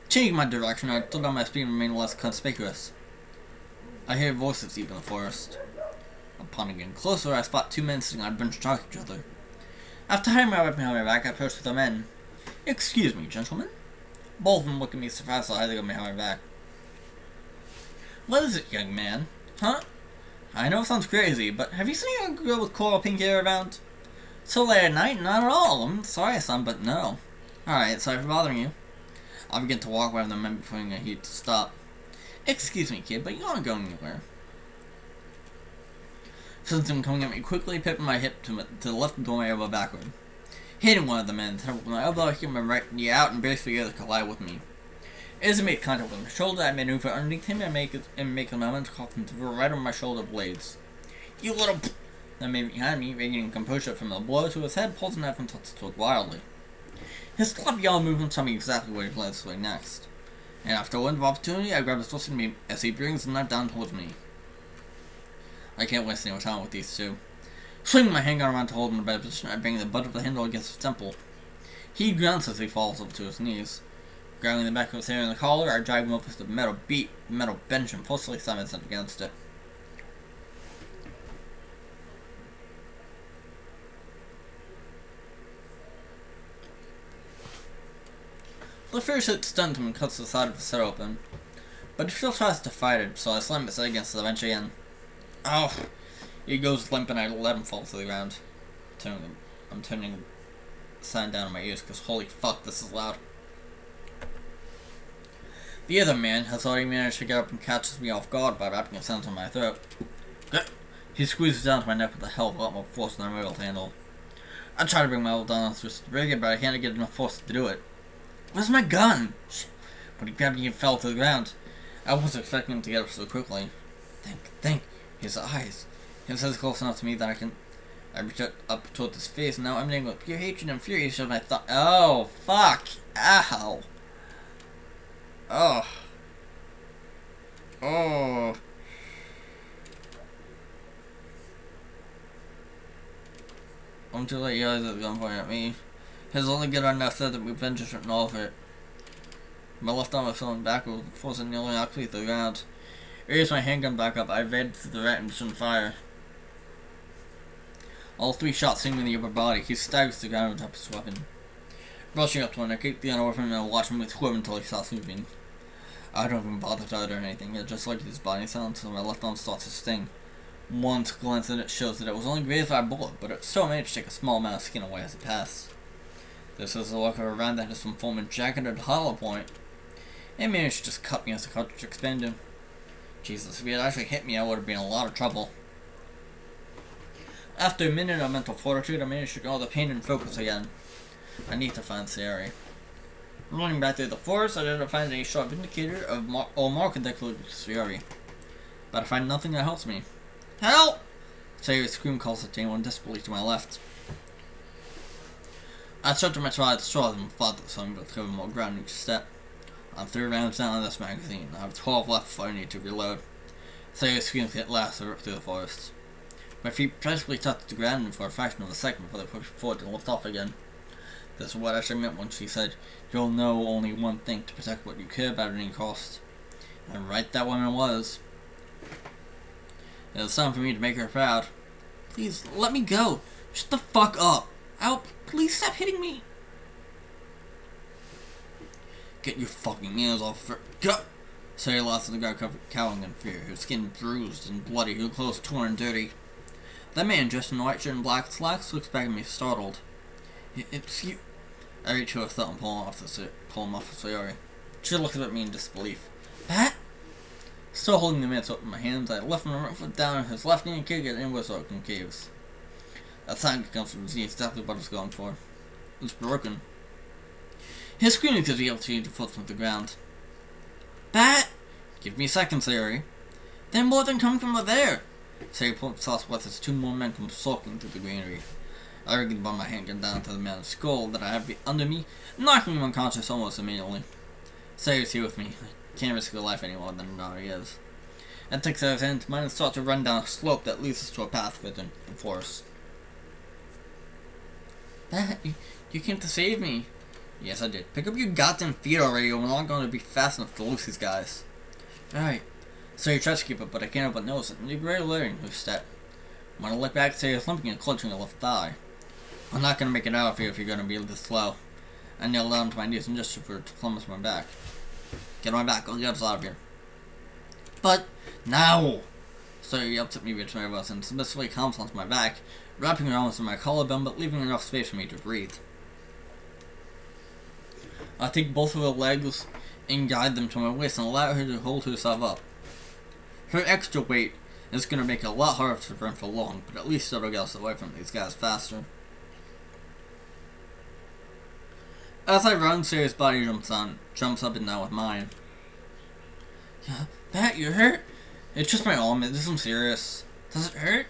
Changing my direction, I slowed down my speed and remained less conspicuous. I hear voices deep in the forest. Upon getting closer, I spot two men sitting on a bench talking to each other. After hiding my weapon behind my back, I approach the men. Excuse me, gentlemen. Both of them look at me surprised at hiding behind my back. What is it, young man? Huh? I know it sounds crazy, but have you seen a girl with coral pink hair around? So late at night? Not at all. I'm sorry, son, but no. Alright, sorry for bothering you. I'll begin to walk away from the men before I heat to stop. Excuse me, kid, but you aren't going anywhere. Since I'm coming at me quickly, pipping my hip to the left and throwing my elbow backward. Hitting one of the men, with my elbow, I kick my right knee out and brace for the other to collide with me. As I made contact with my shoulder, I maneuver underneath him and make a moment to cough him to the right on my shoulder blades. You little p***! That man behind me, regaining composure from a blow to his head, pulls a knife and tilts it toward wildly. His sloppy yellow movement tells me exactly where he plans to swing next. And after a window of opportunity, I grab his twisted me as he brings the knife down towards me. I can't waste any more time with these two. Swinging my handgun around to hold him in a better position, I bang the butt of the handle against his temple. He grunts as he falls up to his knees. Grabbing the back of his hair in the collar, I drag him over to the metal bench and forcefully slam his head against it. The first hit stuns him and cuts the side of his head open, but he still tries to fight it, so I slam his head against the bench again. Oh! He goes limp and I let him fall to the ground. I'm turning the sound down in my ears because holy fuck, this is loud. The other man has already managed to get up and catches me off guard by wrapping his hands on my throat. He squeezes down to my neck with a hell of a lot more force than I'm able to handle. I try to bring my elbow down on his wrist, but I can't get enough force to do it. Where's my gun? Shit. But he grabbed me and fell to the ground. I wasn't expecting him to get up so quickly. Think. His eyes. His head is close enough to me that I reach up toward his face, and now I'm emanating with pure hatred and fury of my thought. Oh, fuck. Ow. Oh. Oh. I'm too late, yells at the gunpoint at me. His only good enough said that we've been just written all of it. My left arm was falling backward, forcing nearly knocked me to the ground. I raised my handgun back up, I evaded to the right and shouldn't fire. All three shots hit him in the upper body. He staggers to the ground and drops his weapon. Rushing up to him, I kicked the gun over him and watched him with quiver until he stops moving. I don't even bother to utter anything, it just looked at his body sound until my left arm starts to sting. One glance at it shows that it was only grazed by a bullet, but it still managed to take a small amount of skin away as it passed. This is the look of a round that has some form of jacketed hollow point. It managed to just cut me as the cartridge expanded. Jesus, if he had actually hit me, I would have been in a lot of trouble. After a minute of mental fortitude, I managed to get all the pain and focus again. I need to find Sayori. Running back through the forest, I didn't find any sharp indicator of or marker that could lead to Sayori. But I find nothing that helps me. Help! Sayori's scream calls to anyone desperately to my left. I tried to my try to straw them farther so I'm able to cover more ground each step. I'm 3 rounds down on this magazine. I have 12 left before I need to reload. Sayori's screams hit last I ripped through the forest. My feet practically touched the ground for a fraction of a second before they pushed forward and lift off again. This is what Ashley meant when she said, "You'll know only one thing to protect what you care about at any cost." And right that woman was. It was time for me to make her proud. Please, let me go. Shut the fuck up. Ow, please stop hitting me. Get your fucking hands off her. Go! Sayori lost in the ground, cowering in fear, her skin bruised and bloody, her clothes torn and dirty. That man, dressed in a white shirt and black slacks, looks back at me startled. It's you. I reach for a thumb and pull him off of Sayori. She looks at me in disbelief. Pat? Still holding the man's in my hands, I lift my right foot down on his left knee and kick it inwards so it concaves. That sound comes from Z, exactly what I was going for. It's broken. His screaming because he able to change the foot from the ground. Bat? Give me a second, Sayori. Then more than come from over there. Sayori points southwest as two more men come sulking through the greenery. I rigged by my hand down to the man's skull that I have under me, knocking him unconscious almost immediately. Sayori's here with me. I can't risk your life any more than it already is. I take Sayori's hand to mine and start to run down a slope that leads us to a path within the forest. That, you came to save me. Yes, I did. Pick up your goddamn feet already, or we're not going to be fast enough to lose these guys. Alright. Sayori tries to keep up, but I can't help but notice it. You're regularly her step. When I look back, Sayori's limping and clutching her left thigh. I'm not going to make it out of here if you're going to be this slow. I kneel down to my knees and gesture for her to plummet my back. Get on my back, I'll get us out of here. But, now! Sayori yelps at me with my voice and submissively comes onto my back, wrapping her arms in my collarbone but leaving enough space for me to breathe. I take both of her legs and guide them to my waist and allow her to hold herself up. Her extra weight is going to make it a lot harder to run for long, but at least it'll get us away from these guys faster. As I run, Sayori's body jumps up and down with mine. Yeah, Pat, you hurt? It's just my arm, it isn't serious. Does it hurt?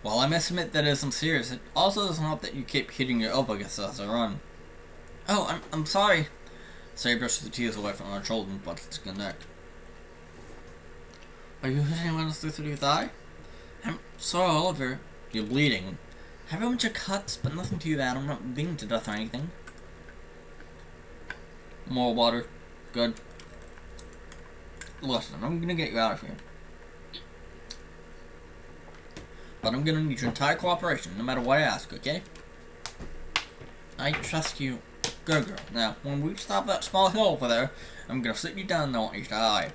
Well, I must admit that it isn't serious. It also doesn't help that you keep hitting your elbow against it as I run. Oh, I'm sorry. Sayori brushes the tears away from her shoulder and butts to the neck. Are you hitting anyone else through your thigh? I'm sorry, Oliver. You're bleeding. I have a bunch of cuts, but nothing too bad. I'm not bleeding to death or anything. More water. Good. Listen, I'm gonna get you out of here. But I'm gonna need your entire cooperation, no matter what I ask, okay? I trust you. Good girl. Now, when we stop that small hill over there, I'm gonna sit you down and I want you to hide.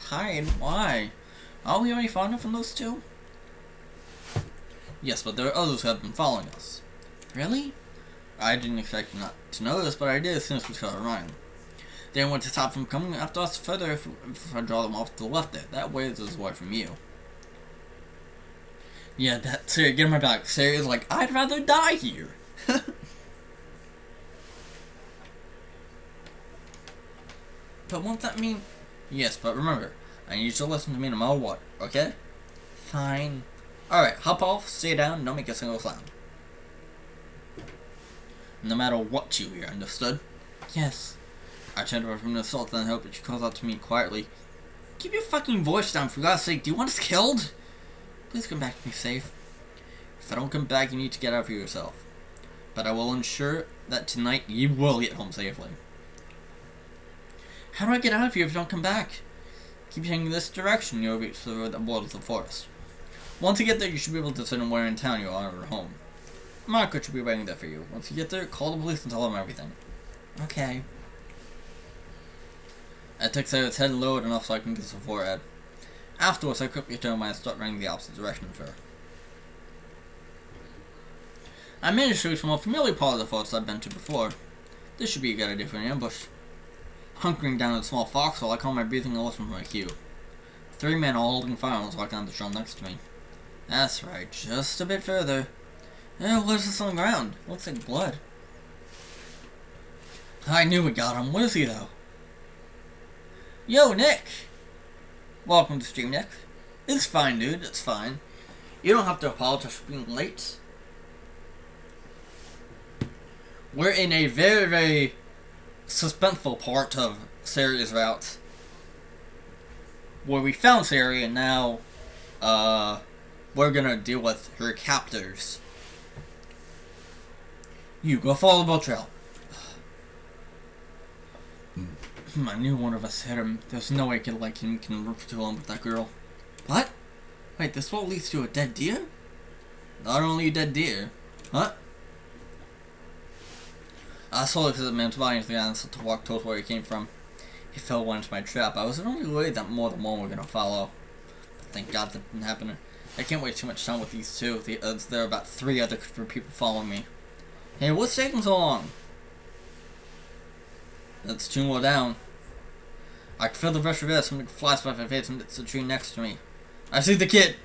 Hide? Why? Aren't we already far enough from those two? Yes, but there are others who have been following us. Really? I didn't expect you not to know this, but I did as soon as we started running. They want to stop from coming after us further if I draw them off to the left there. That way it's away from you. Yeah, Sayori, get on my back. Sayori's like, I'd rather die here. But won't that mean... Yes, but remember, I need you to listen to me no matter what, okay? Fine. Alright, hop off, stay down, don't make a single sound. No matter what you hear, understood? Yes. I turned away from the assault and hoped that she calls out to me quietly. Keep your fucking voice down, for God's sake. Do you want us killed? Please come back to me safe. If I don't come back, you need to get out of here yourself. But I will ensure that tonight you will get home safely. How do I get out of here if you don't come back? Keep heading this direction, you'll reach the road that borders the forest. Once you get there, you should be able to determine where in town you are or home. Marco should be waiting there for you. Once you get there, call the police and tell them everything. Okay. I take Sayori's head lowered enough so I can kiss her forehead. Afterwards, I quickly turn and start running the opposite direction of her. I managed to reach a more familiar part of the forest I've been to before. This should be a good idea for an ambush. Hunkering down in a small foxhole, I calm my breathing and listen for my cue. 3 men all holding firearms walk down the trail next to me. That's right, just a bit further. What is this on the ground? Looks like blood. I knew we got him. What is he, though? Yo, Nick! Welcome to stream, Nick. It's fine, dude. It's fine. You don't have to apologize for being late. We're in a very, very suspenseful part of Sayori's route. Where we found Sayori, and now, we're gonna deal with her captors. You go follow the boat trail. I knew one of us hit him. There's no way I could like him can work too long with that girl. What? Wait, this road leads to a dead deer? Not only a dead deer. Huh? I slowly because the man's body into the ground to walk towards where he came from. He fell one into my trap. I was only worried that more than one were gonna follow. But thank God that didn't happen. I can't waste too much time with these two. There are about 3 other people following me. Hey, what's taking so long? That's 2 more down. I can feel the rush of air. Something flies by my face and it's a tree next to me. I see the kid!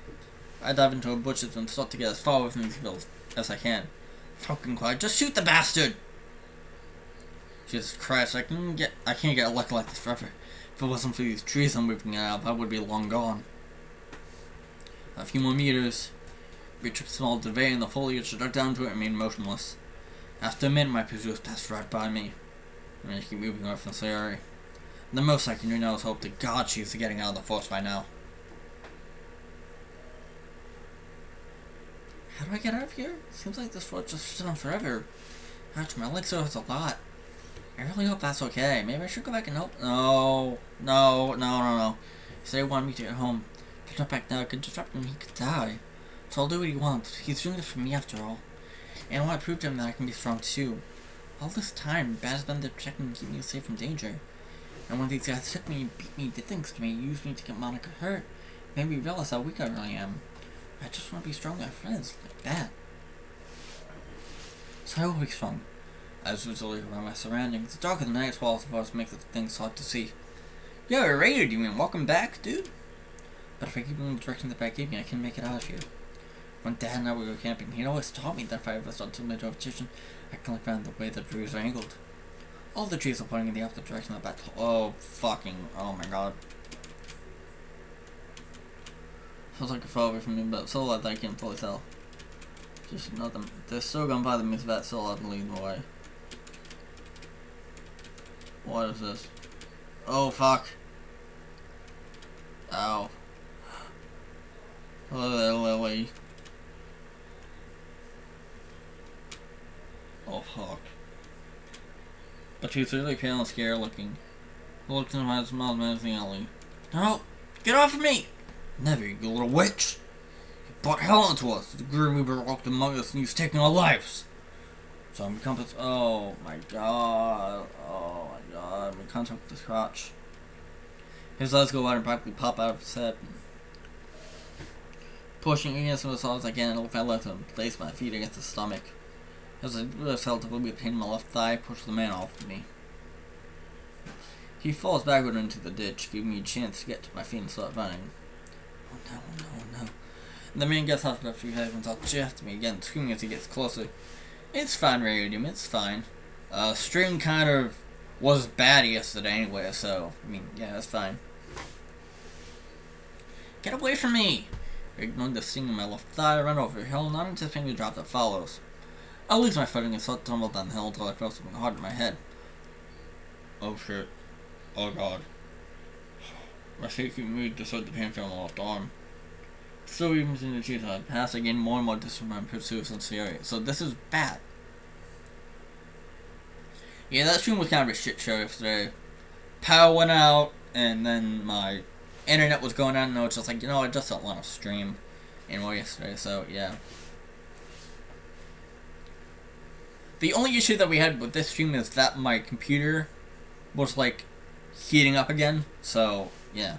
I dive into her bushes and start to get as far away from these hills as I can. Fucking quiet. Just shoot the bastard! Jesus Christ, I can't get a luck like this forever. If it wasn't for these trees I'm moving out of, I would be long gone. A few more meters. Reach a small divot in the foliage, dug down to it and remained motionless. After a minute, my pursuers passed right by me. I'm gonna keep moving away from Sayori. The most I can do now is hope to God she's getting out of the forest by now. How do I get out of here? Seems like this road just stood on forever. Ouch, my legs hurt a lot. I really hope that's okay. Maybe I should go back and help. No. He said he wanted me to get home. If I jump back now, I could disrupt him, he could die. So I'll do what he wants. He's doing this for me after all. And I want to prove to him that I can be strong too. All this time, Bad has been there protecting and keeping me safe from danger. And when these guys took me, beat me, did things to me, used me to get Monica hurt, made me realize how weak I really am. I just want to be strong with my friends, like Bad. So I will be strong. I was visually around my surroundings. The dark of the night walls of ours make the things hard to see. Yo, Raider, you mean welcome back, dude? But if I keep in the direction that Bad gave me, I can make it out of here. When Dad and I would go camping, he'd always taught me that if I ever started to make a repetition, I can look around the way the trees are angled. All the trees are pointing in the opposite direction of that oh my god. Feels like a far away from me, but so loud that I can't fully tell. Just know them. They're still gonna bother me, so that's so loud and lead the way. What is this? Oh fuck. Ow. Hello there, Lily. Oh fuck. But she's really pale and scared looking. Looked in my smile menacingly. No! Get off of me! Never, you little witch! You brought hell into us! The grim Reaper walked among us and he's taking our lives! So I'm compass. Oh my god. Oh my god. I'm in contact with this crotch. His eyes go wide and practically pop out of his head. Pushing against him as hard as I can, I look at left him, place my feet against his stomach. As I felt a little bit of pain in my left thigh, pushed the man off of me. He falls backward into the ditch, giving me a chance to get to my feet and start running. Oh no, oh no, oh no. The man gets off after a few seconds, I'll chase me again, screaming as he gets closer. It's fine, Radium, it's fine. Stream kind of was bad yesterday anyway, so, I mean, yeah, that's fine. Get away from me! Ignoring the sting in my left thigh, I run over a hill, not anticipating the drop that follows. I lose my footing and start to tumble down the hill until I feel something hard in my head. Oh shit. Oh god. My shaky mood disturbed the pain from my left arm. Still even in the trees I pass, I gain more and more distance from my pursuers in the area, so this is bad. Yeah, that stream was kind of a shit show yesterday. Power went out, and then my internet was going out, and I was just like, you know, I just don't want to stream anymore yesterday, so yeah. The only issue that we had with this stream is that my computer was like heating up again, so yeah.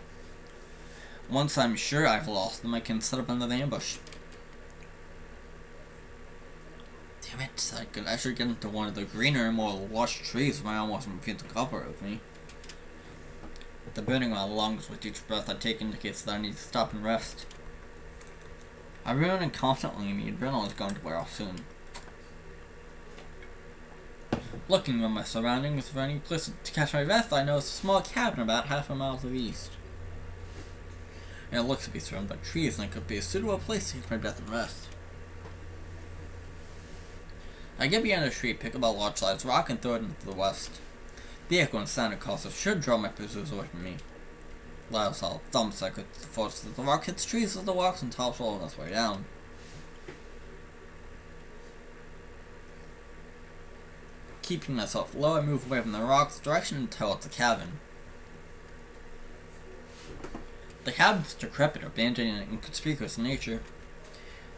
Once I'm sure I've lost them, I can set up another ambush. Damn it, I could actually get into one of the greener, more lush trees where I almost feel to cover with me. The burning of my lungs with each breath I take indicates that I need to stop and rest. I'm running constantly and the adrenaline is going to wear off soon. Looking at my surroundings for any place to catch my breath, I notice a small cabin about half a mile to the east. And it looks to be surrounded by trees and it could be a suitable place to catch my breath and rest. I get behind a tree, pick up a large sized rock and throw it into the west. The echo and sound it causes should draw my pursuers away from me. Loud solid thumps echo the force that the rock hits trees as it walks and tops all on its way down. Keeping myself low, I move away from the rock's direction until it's a cabin. The cabin's decrepit, abandoned, and inconspicuous in nature.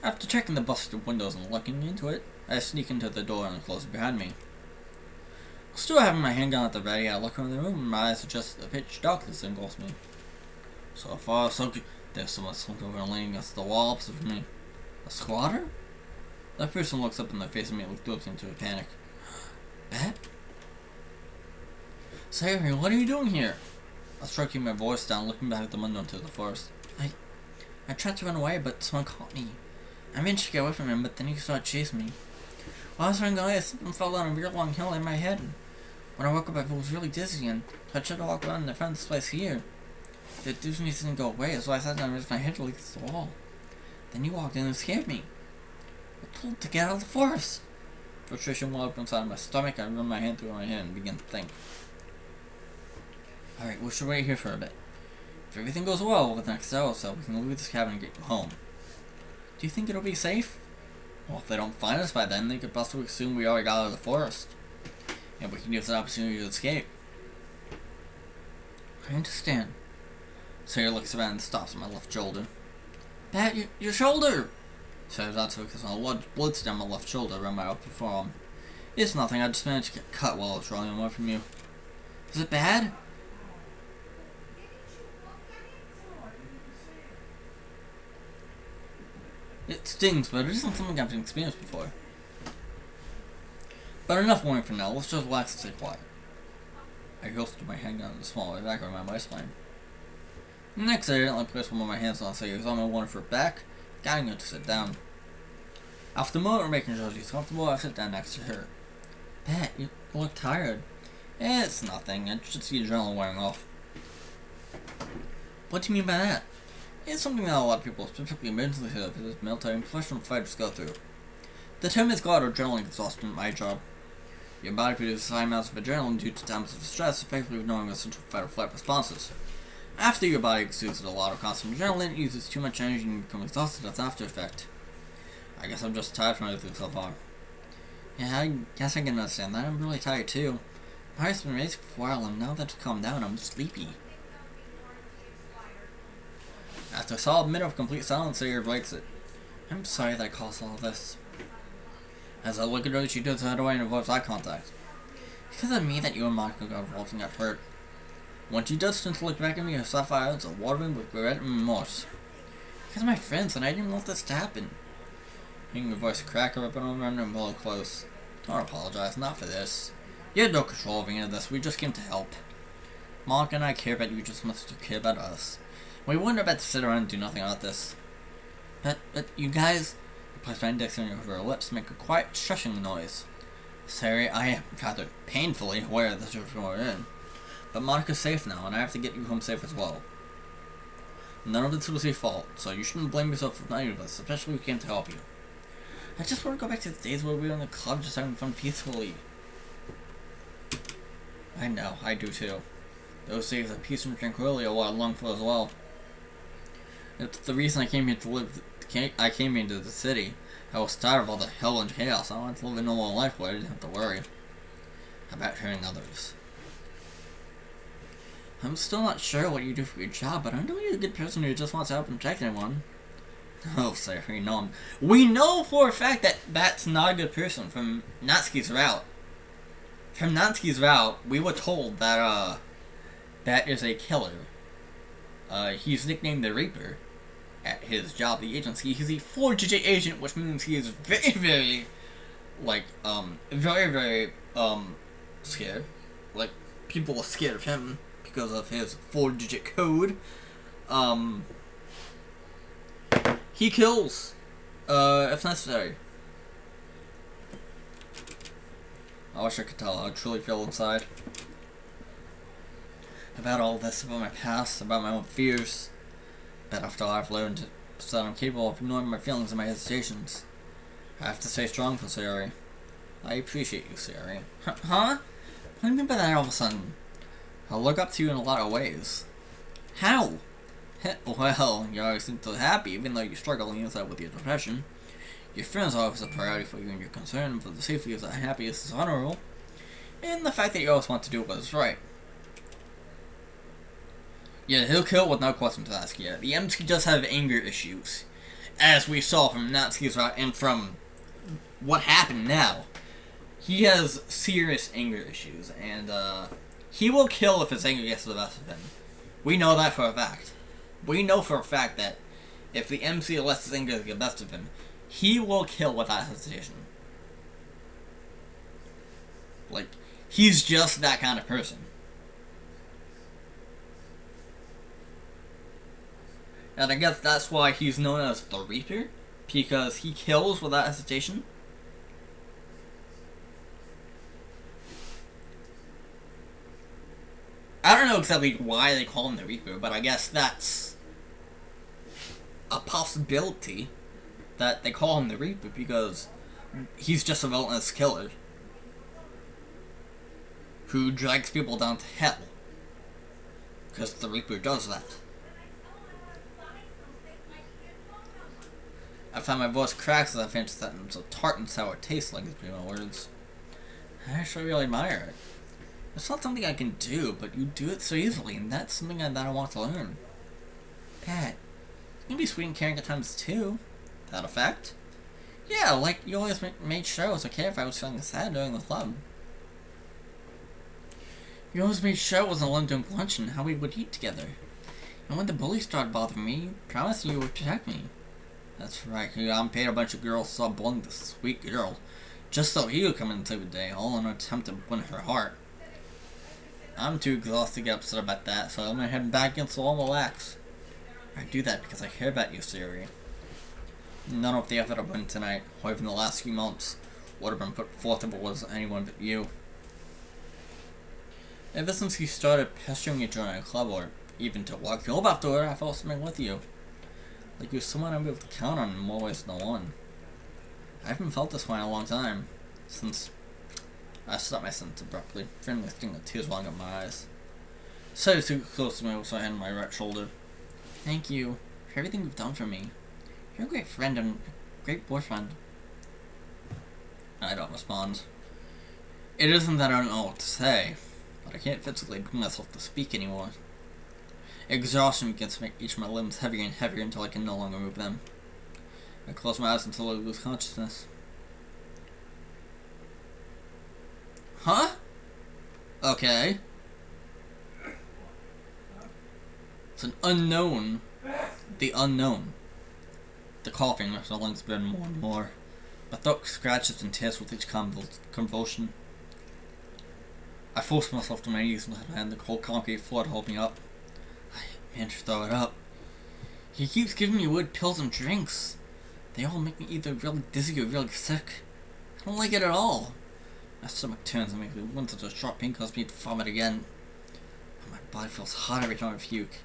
After checking the busted windows and looking into it, I sneak into the door and close it behind me. Still having my handgun at the ready, I look around the room and my eyes adjust to the pitch darkness that engulfs me. So far, so good. There's someone slumped over and leaning against the wall opposite from me. A squatter? That person looks up in the face of me and looks into a panic. Bad? Sayori, what are you doing here? I was striking my voice down, looking back at the window into the forest. I tried to run away, but someone caught me. I managed to get away from him, but then he started chasing me. While I was running away, something fell down a real long hill in my head. When I woke up, I was really dizzy, and I tried to walk around and I found this place here. The dizziness didn't go away, so I sat down and raised my head against the wall. Then you walked in and scared me. I told to get out of the forest. Frustration welled up inside my stomach. I run my hand through my head and began to think. Alright, we should wait here for a bit. If everything goes well over the next hour or so, we can leave this cabin and get you home. Do you think it'll be safe? Well, if they don't find us by then, they could possibly assume we already got out of the forest. And we can use an opportunity to escape. I understand. Sayori looks around and stops on my left shoulder. Pat, your shoulder! Sayori's answer because a large blood stain on my left shoulder around my upper forearm. It's nothing, I just managed to get cut while I was running away from you. Is it bad? It stings, but it isn't something I've experienced before. But enough warning for now, let's just relax and stay quiet. I holstered my handgun in the small back around my waistline. Next, I accidentally placed one of my hands on Sayori's arm and wanted her back, guiding her to sit down. After a moment making sure she's comfortable, I sit down next to her. Pat, you look tired. It's nothing, it's just the adrenaline wearing off. What do you mean by that? It's something that a lot of people, specifically emergency services, military, and professional fighters go through. The term is called adrenaline exhaustion at my job. Your body produces high amounts of adrenaline due to times of stress, effectively ignoring the central fight or flight responses. After your body exudes a lot of constant adrenaline, it uses too much energy and you become exhausted as after effect. I guess I'm just tired from everything so far. Yeah, I guess I can understand that. I'm really tired too. My heart's been racing for a while and now that it's calmed down, I'm sleepy. After a solid minute of complete silence, Sayori breaks it. I'm sorry that caused all this. As I look at her, she does head away and avoids eye contact. Because of me that you and Monica got involved and got hurt. When she does turn to look back at me, her sapphire eyes are watering with regret and remorse. Because of my friends, and I didn't want this to happen. Hearing her voice crack her up and over and below close. Don't apologize, not for this. You had no control over any of this, we just came to help. Monica and I care about you just as much as you care about us. We wouldn't have had to sit around and do nothing about this. But you guys... I place my index finger over her lips to make a quiet, shushing noise. Sayori, I am rather painfully aware of the situation we're in. But Monica's safe now, and I have to get you home safe as well. None of this was your fault, so you shouldn't blame yourself for any of this, especially if we came to help you. I just want to go back to the days where we were in the club just having fun peacefully. I know, I do too. Those days of peace and tranquility are what I long for as well. It's the reason I came here to live. I came here to the city. I was tired of all the hell and chaos. I wanted to live a normal life where I didn't have to worry about hurting others. I'm still not sure what you do for your job, but I know you're a good person who just wants to help and protect anyone. Oh, Sayori, no. We know for a fact that that's not a good person from Natsuki's route. From Natsuki's route, we were told that, that is a killer. He's nicknamed the Reaper at his job, the agency. He's a 4-digit agent, which means he is very, very, like, very, very, scared. Like, people are scared of him because of his 4-digit code. He kills, if necessary. I wish I could tell how I truly feel inside. About all this, about my past, about my own fears. But after all, I've learned that I'm capable of ignoring my feelings and my hesitations. I have to stay strong for Sayori. I appreciate you, Sayori. Huh? What do you mean by that all of a sudden? I look up to you in a lot of ways. How? Well, you always seem so happy, even though you struggle inside with your depression. Your friends are always a priority for you, and your concern for the safety of the happiest is honorable. And the fact that you always want to do what is right. Yeah, he'll kill with no questions asked yet. The MC does have anger issues, as we saw from Natsuki's route and from what happened now. He has serious anger issues, and he will kill if his anger gets the best of him. We know that for a fact. We know for a fact that if the MC lets his anger get the best of him, he will kill without hesitation. Like, he's just that kind of person. And I guess that's why he's known as the Reaper, because he kills without hesitation. I don't know exactly why they call him the Reaper, but I guess that's a possibility that they call him the Reaper because he's just a relentless killer who drags people down to hell. Because the Reaper does that. I find my voice cracks as I finish that sentence, so tart and sour taste like these my words. I actually really admire it. It's not something I can do, but you do it so easily, and that's something that I want to learn. Pat, you can be sweet and caring at times too. That a fact? Yeah, like you always made sure I was okay if I was feeling sad during the club. You always made sure I wasn't alone during lunch and how we would eat together. And when the bullies started bothering me, you promised you would protect me. That's right, you paid a bunch of girls to stop bullying this sweet girl, just so he would come in and save the day, all in an attempt to win her heart. I'm too exhausted to get upset about that, so I'm gonna head back against the wall and relax. I do that because I care about you, Sayori. None of the effort I've put in tonight, or even the last few months, would have been put forth if it was anyone but you. Ever since you started pestering me during a club, or even to walk you up afterward, I felt something with you. Like you're someone I'm able to count on in more ways than one. I haven't felt this way in a long time, since I stopped my sentence abruptly, fearing the sting of tears welling up my eyes. So too close to me with my hand on my right shoulder. Thank you for everything you've done for me. You're a great friend and a great boyfriend. I don't respond. It isn't that I don't know what to say, but I can't physically bring myself to speak anymore. Exhaustion begins to make each of my limbs heavier and heavier until I can no longer move them. I close my eyes until I lose consciousness. Huh? Okay. It's an unknown. The unknown. The coughing makes my lungs burn more and more. My throat scratches and tears with each convulsion. I force myself to my knees and let my hand the cold concrete floor to hold me up. I manage to throw it up. He keeps giving me weird pills and drinks. They all make me either really dizzy or really sick. I don't like it at all. My stomach turns and makes me wince as a sharp pain causes me to vomit again. And my body feels hot every time I puke.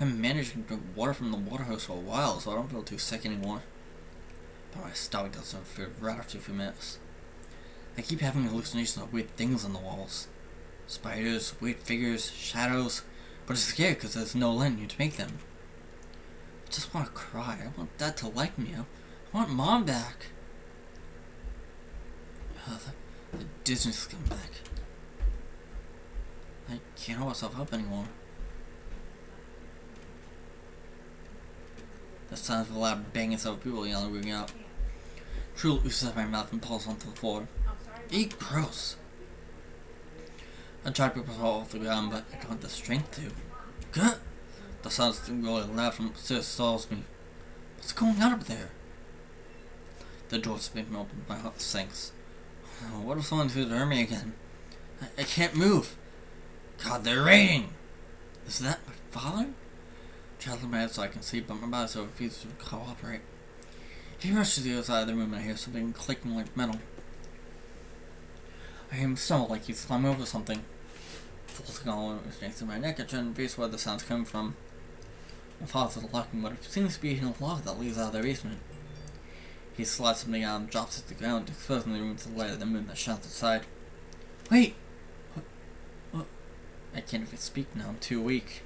I've been managing to drink water from the water hose for a while, so I don't feel too sick anymore. But my stomach doesn't feel right after a few minutes. I keep having hallucinations of weird things on the walls. Spiders, weird figures, shadows, but I'm scared because there's no light in here to make them. I just want to cry. I want Dad to like me. I want Mom back. The dizziness is coming back. I can't hold myself up anymore. The sounds of a loud banging sound of people yelling ringing out. Drool oozes out of my mouth and falls onto the floor. Eek, gross. I try to pick myself off the ground, but I don't have the strength to. Gut! The sound is really loud from upstairs stalls me. What's going on up there? The door spins open, my heart sinks. Oh, what if someone could hurt me again? I can't move. God, they're raiding! Is that my father? Traveling my head so I can see, but my body so refuses to cooperate. He rushes to the other side of the room and I hear something clicking like metal. I hear him stumble like he's climbing over something. Floating all over next to my neck, I turn and face where the sound's coming from. My father's unlocking what seems to be a lock that leads out of the basement. He slides something out and drops it to the ground, exposing the room to the light of the moon that shines outside. Wait! What? I can't even speak now, I'm too weak.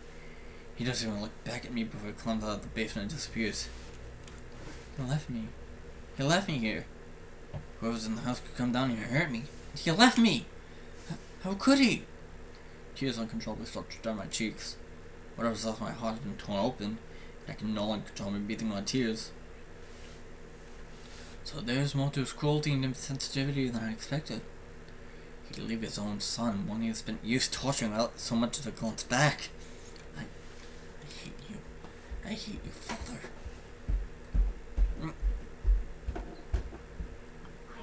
He doesn't even look back at me before he climbs out of the basement and disappears. He left me. He left me here. Whoever's in the house could come down here and hurt me. He left me! How could he? Tears uncontrollably start down my cheeks. Whatever's left of my heart has been torn open, and I can no longer control me breathing my tears. So there's more to his cruelty and insensitivity than I expected. He'd leave his own son, one he had spent years torturing without so much as a glance back. I hate you. I hate you, Father.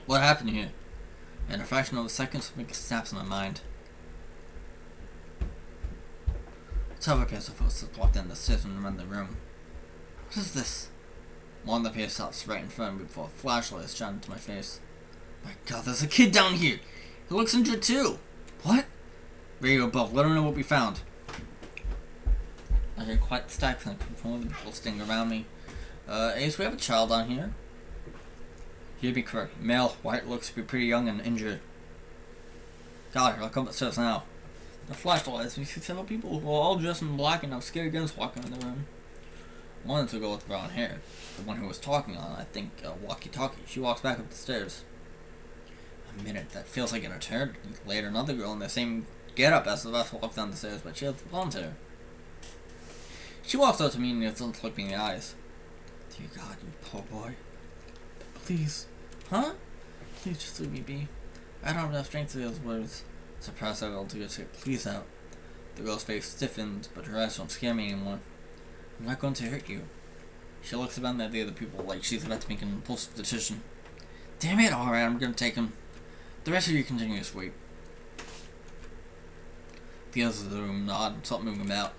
What happened here? In a fraction of a second, something snaps in my mind. Several pairs of footsteps walked down the stairs and around the room. What is this? One of the pairs stops right in front of me before a flashlight is shot into my face. My God, there's a kid down here! He looks injured too! What? Radio above, let them know what we found. I hear quite the stacks from the people standing around me. Ace, we have a child on here. You'd be correct. Male, white, looks to be pretty young and injured. Got her, I'll come upstairs now. The flashlights, we see several people who are all dressed in black and have scary guns walking in the room. One to go with brown hair. The one who was talking on, I think, walkie-talkie. She walks back up the stairs. A minute, that feels like an eternity. Later, another girl in the same get-up as the rest walks down the stairs, but she has blonde hair. She walks up to me and doesn't look me in the eyes. Dear God, you poor boy. Please. Huh? Please just leave me be. I don't have enough strength to say those words. Surprised I was able to get it. Please out. The girl's face stiffens, but her eyes don't scare me anymore. I'm not going to hurt you. She looks around at the other people like she's about to make an impulsive decision. Damn it, alright, I'm gonna take him. The rest of you continue to sweep. The others of the room nod and start moving about.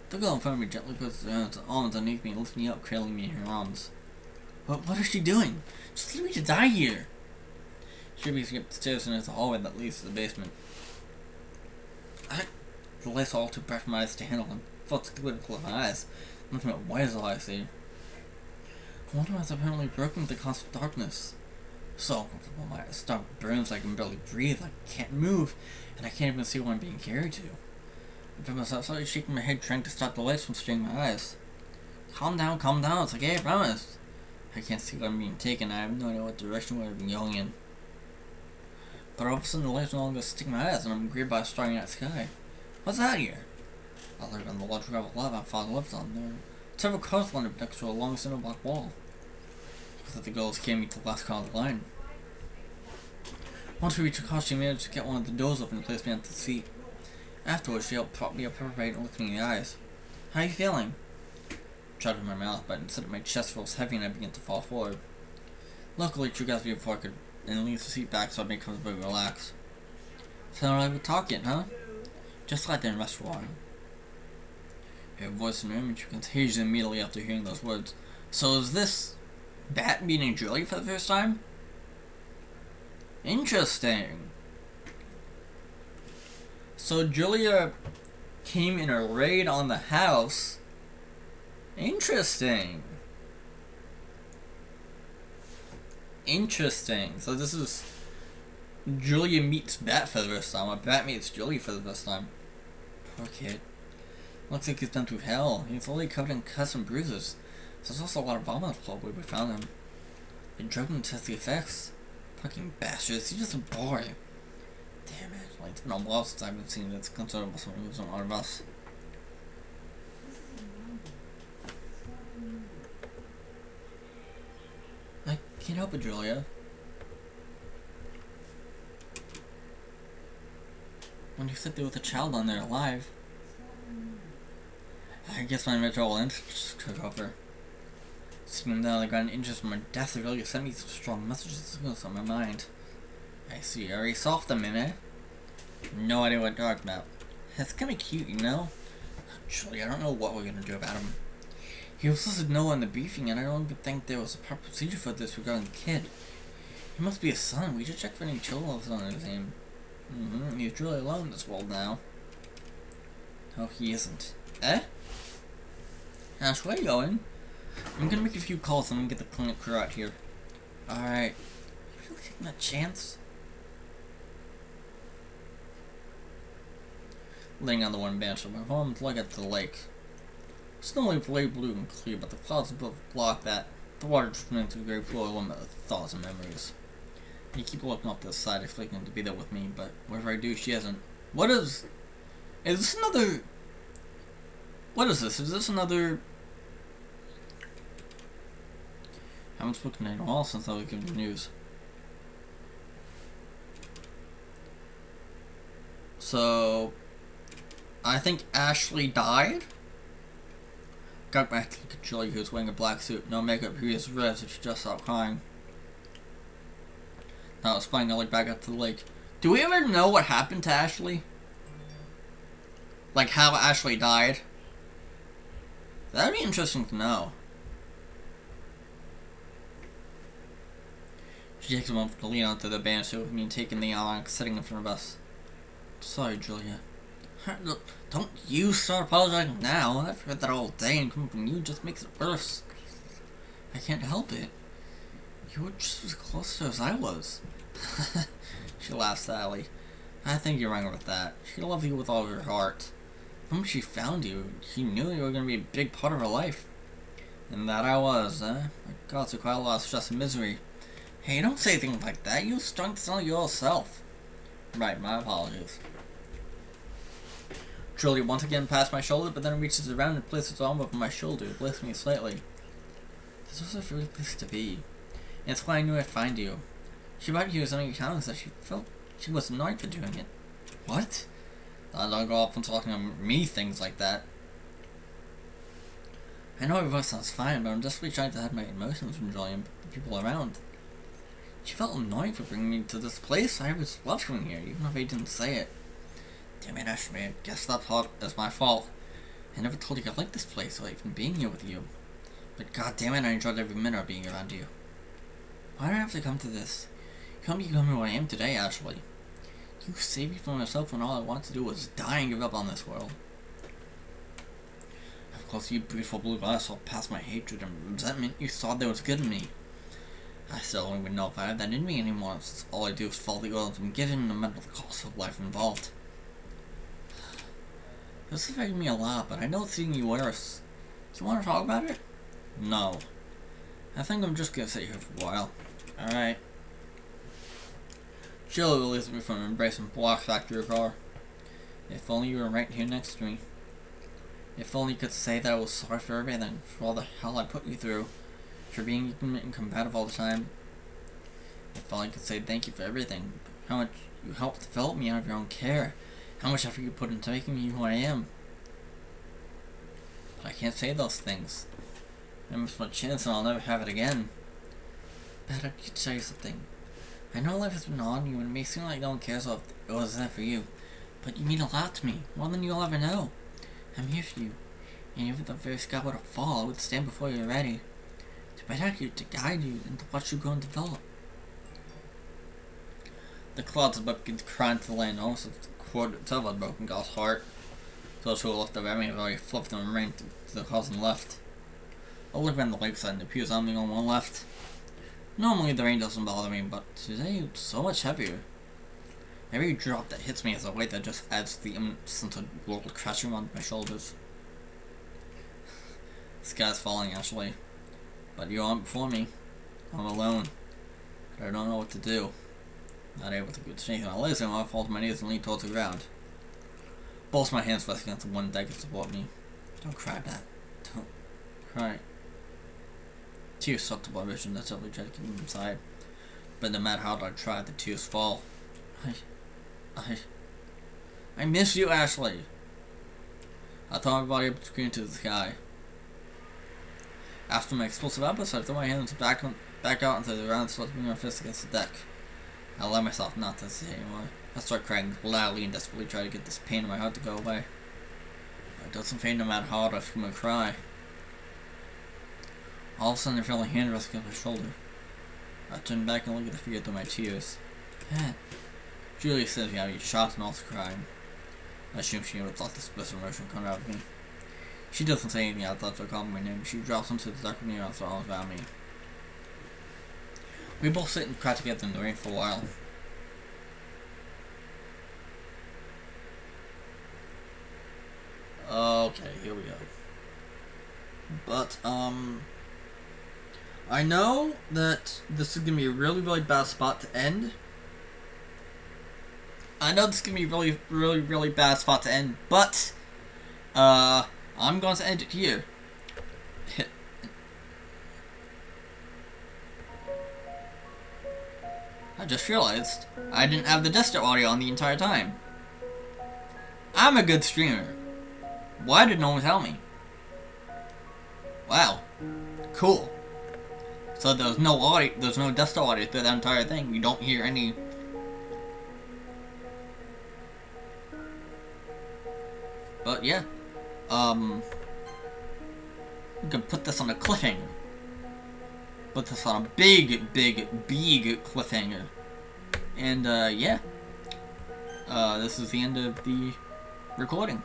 The girl in front of me gently puts her arms underneath me and lifts me up, cradling me in her arms. What is she doing? Just leave me to die here. She begins to get up the stairs and into the hallway that leads to the basement. The lights are all too bright for my eyes to handle and felt to close my eyes. Nothing but white is all I see. I wonder why it's apparently broken with the constant darkness. So uncomfortable, my stomach burns, I can barely breathe, I can't move, and I can't even see where I'm being carried to. I found myself slightly shaking my head, trying to stop the lights from straining my eyes. Calm down, it's like, hey, I promised. I can't see where I'm being taken, I have no idea what direction we're being going in. But all of a sudden the lights no longer stick in my eyes, and I'm greeted by a starry night sky. What's that here? I looked on the large gravel lot my father lived on. There were several cars lined up next to a long cinder block wall. I thought the girls carried me to the last car of the line. Once we reached the car, she managed to get one of the doors open and place me on the seat. Afterwards, she helped prop me up her right and looked me in the eyes. How are you feeling? I tried with my mouth, but instead my chest feels heavy and I began to fall forward. Luckily, she grabbed me before I could and leaned the seat back so I'd make comfortable and relax. So I would talk it, huh? Just like that and rest for a while. Her voice in the room, and she contagious immediately after hearing those words. So is this Bat meeting Julie for the first time? Interesting. So Julia came in a raid on the house. Interesting. So this is Julia meets Bat for the first time, or Bat meets Julia for the first time. Poor kid. Looks like he's been through hell. He's only covered in cuts and bruises. There's also a lot of vomit on the floor where we found him. They drugged him to test the effects. Fucking bastards, he's just a boy. Damn it, like it's been a while since I've been seeing that's concerned about someone who's on one of us. I can't help it, Julia. When you sit there with a child on there alive, I guess my ritual instinct took over. Sitting down on the ground inches from my death really sent me some strong messages on my mind. I see, are you soft a minute? No idea what you're talking about. That's kinda cute, you know? Actually, I don't know what we're gonna do about him. He was supposed to know on the briefing, and I don't even think there was a proper procedure for this regarding the kid. He must be a son. We should check for any children on his name. He's really alone in this world now. No, he isn't. Eh? Ash, where are you going? I'm gonna make a few calls and I'm gonna get the clinic crew out here. Alright. You really taking that chance? Laying on the one bench of my home to look at the lake. Snow is very blue and clear, but the clouds above block that. The water just remains a very poor limit of thoughts and memories. I keep looking off to the side, expecting him to be there with me, but wherever I do, she hasn't. What is... Is this another... What is this? Is this another... I haven't spoken to anyone else since I was given the news. So... I think Ashley died? Got back to Julie, who was wearing a black suit, no makeup, who is red, so she just stopped crying. Now it's flying, I look back up to the lake. Do we ever know what happened to Ashley? Like how Ashley died? That'd be interesting to know. She takes a moment to lean onto the banister with me and taking the ironic sitting in front of us. Sorry, Julia. Look, don't you start apologizing now. I've heard that all day, and coming from you just makes it worse. I can't help it. You were just as close to her as I was. She laughed sadly. I think you're wrong with that. She loved you with all her heart. The moment she found you, she knew you were going to be a big part of her life. And that I was, eh? I caused you quite a lot of stress and misery. Hey, don't say things like that. You're strong to tell yourself. Right, my apologies. Julie once again passed my shoulder, but then reaches around and places her arm over my shoulder, blessing me slightly. This was a really place to be. And it's why I knew I'd find you. She brought you so many times that she felt she was annoyed for doing it. What? I don't go off and talking to me things like that. I know her voice sounds fine, but I'm just really trying to hide my emotions from Julie and the people around. She felt annoyed for bringing me to this place. I always loved coming here, even if I didn't say it. Damn it, Ashley, I guess that part is my fault. I never told you I liked this place or even being here with you. But god damn it, I enjoyed every minute of being around you. Why do I have to come to this? You helped me become who I am today, Ashley. You saved me from myself when all I wanted to do was die and give up on this world. Of course, you beautiful blue eyes saw past my hatred and resentment. You saw there was good in me. I still don't even know if I have that in me anymore, since all I do is follow the orders I'm given, no matter the cost of life involved. This is affecting me a lot, but I know it's seeing you worse. Do you want to talk about it? No. I think I'm just gonna sit here for a while. Alright. Jill released me from an embrace and walks back to her car. If only you were right here next to me. If only you could say that I was sorry for everything, for all the hell I put you through, for being ignorant and combative all the time. If only I could say thank you for everything, how much you helped develop me out of your own care, how much effort you put into making me who I am. But I can't say those things. I missed my chance and I'll never have it again. But I could tell you something. I know life has been on you and it may seem like no one cares if it was there for you, but you mean a lot to me, more than you'll ever know. I'm here for you, and even if the very sky were to fall, I would stand before you ready, to protect you, to guide you, and to watch you grow and develop. The clouds above begin to cry into the land, almost as the quote itself had broken God's heart. Those who were left of Emmy have already flipped and remained to the cause and left. I look around the lakeside and it appears I'm the only one left. Normally the rain doesn't bother me, but today it's so much heavier. Every drop that hits me is a weight that just adds to the immense sense of world crashing on my shoulders. The sky's falling, Ashley. But you aren't before me. I'm alone. But I don't know what to do. Not able to get shaken on legs anymore, I fall to my knees and lean towards the ground. Both my hands pressed against the one deck to support me. Don't cry, Pat. Don't cry. Tears sucked to my vision as I tried to keep them inside. But no matter how I tried, the tears fall. I miss you, Ashley. I thought my body up screamed to the sky. After my explosive outburst, I threw my hands back out into the ground, slapping my fist against the deck. I allowed myself not to say anymore. I started crying loudly and desperately tried to get this pain in my heart to go away. But it doesn't fade no matter how hard I scream and cry. All of a sudden, I felt a hand rest against my shoulder. I turned back and looked at the figure through my tears. Pat. Julie says I was shocked and also crying. I assume she would have thought this bliss emotion come out of me. She doesn't say anything out loud, so I call my name. She drops into the dark with me and also all around me. We both sit and cry together in the rain for a while. Okay, here we go. But, I know that this is gonna be a really, really bad spot to end. Really bad spot to end, but, I'm going to end it here. I just realized I didn't have the desktop audio on the entire time. I'm a good streamer. Why did no one tell me? Wow. Cool. So there's no desktop audio through that entire thing. You don't hear any... But yeah. We can put this on a cliffhanger. Put this on a big cliffhanger. And, yeah. This is the end of the recording.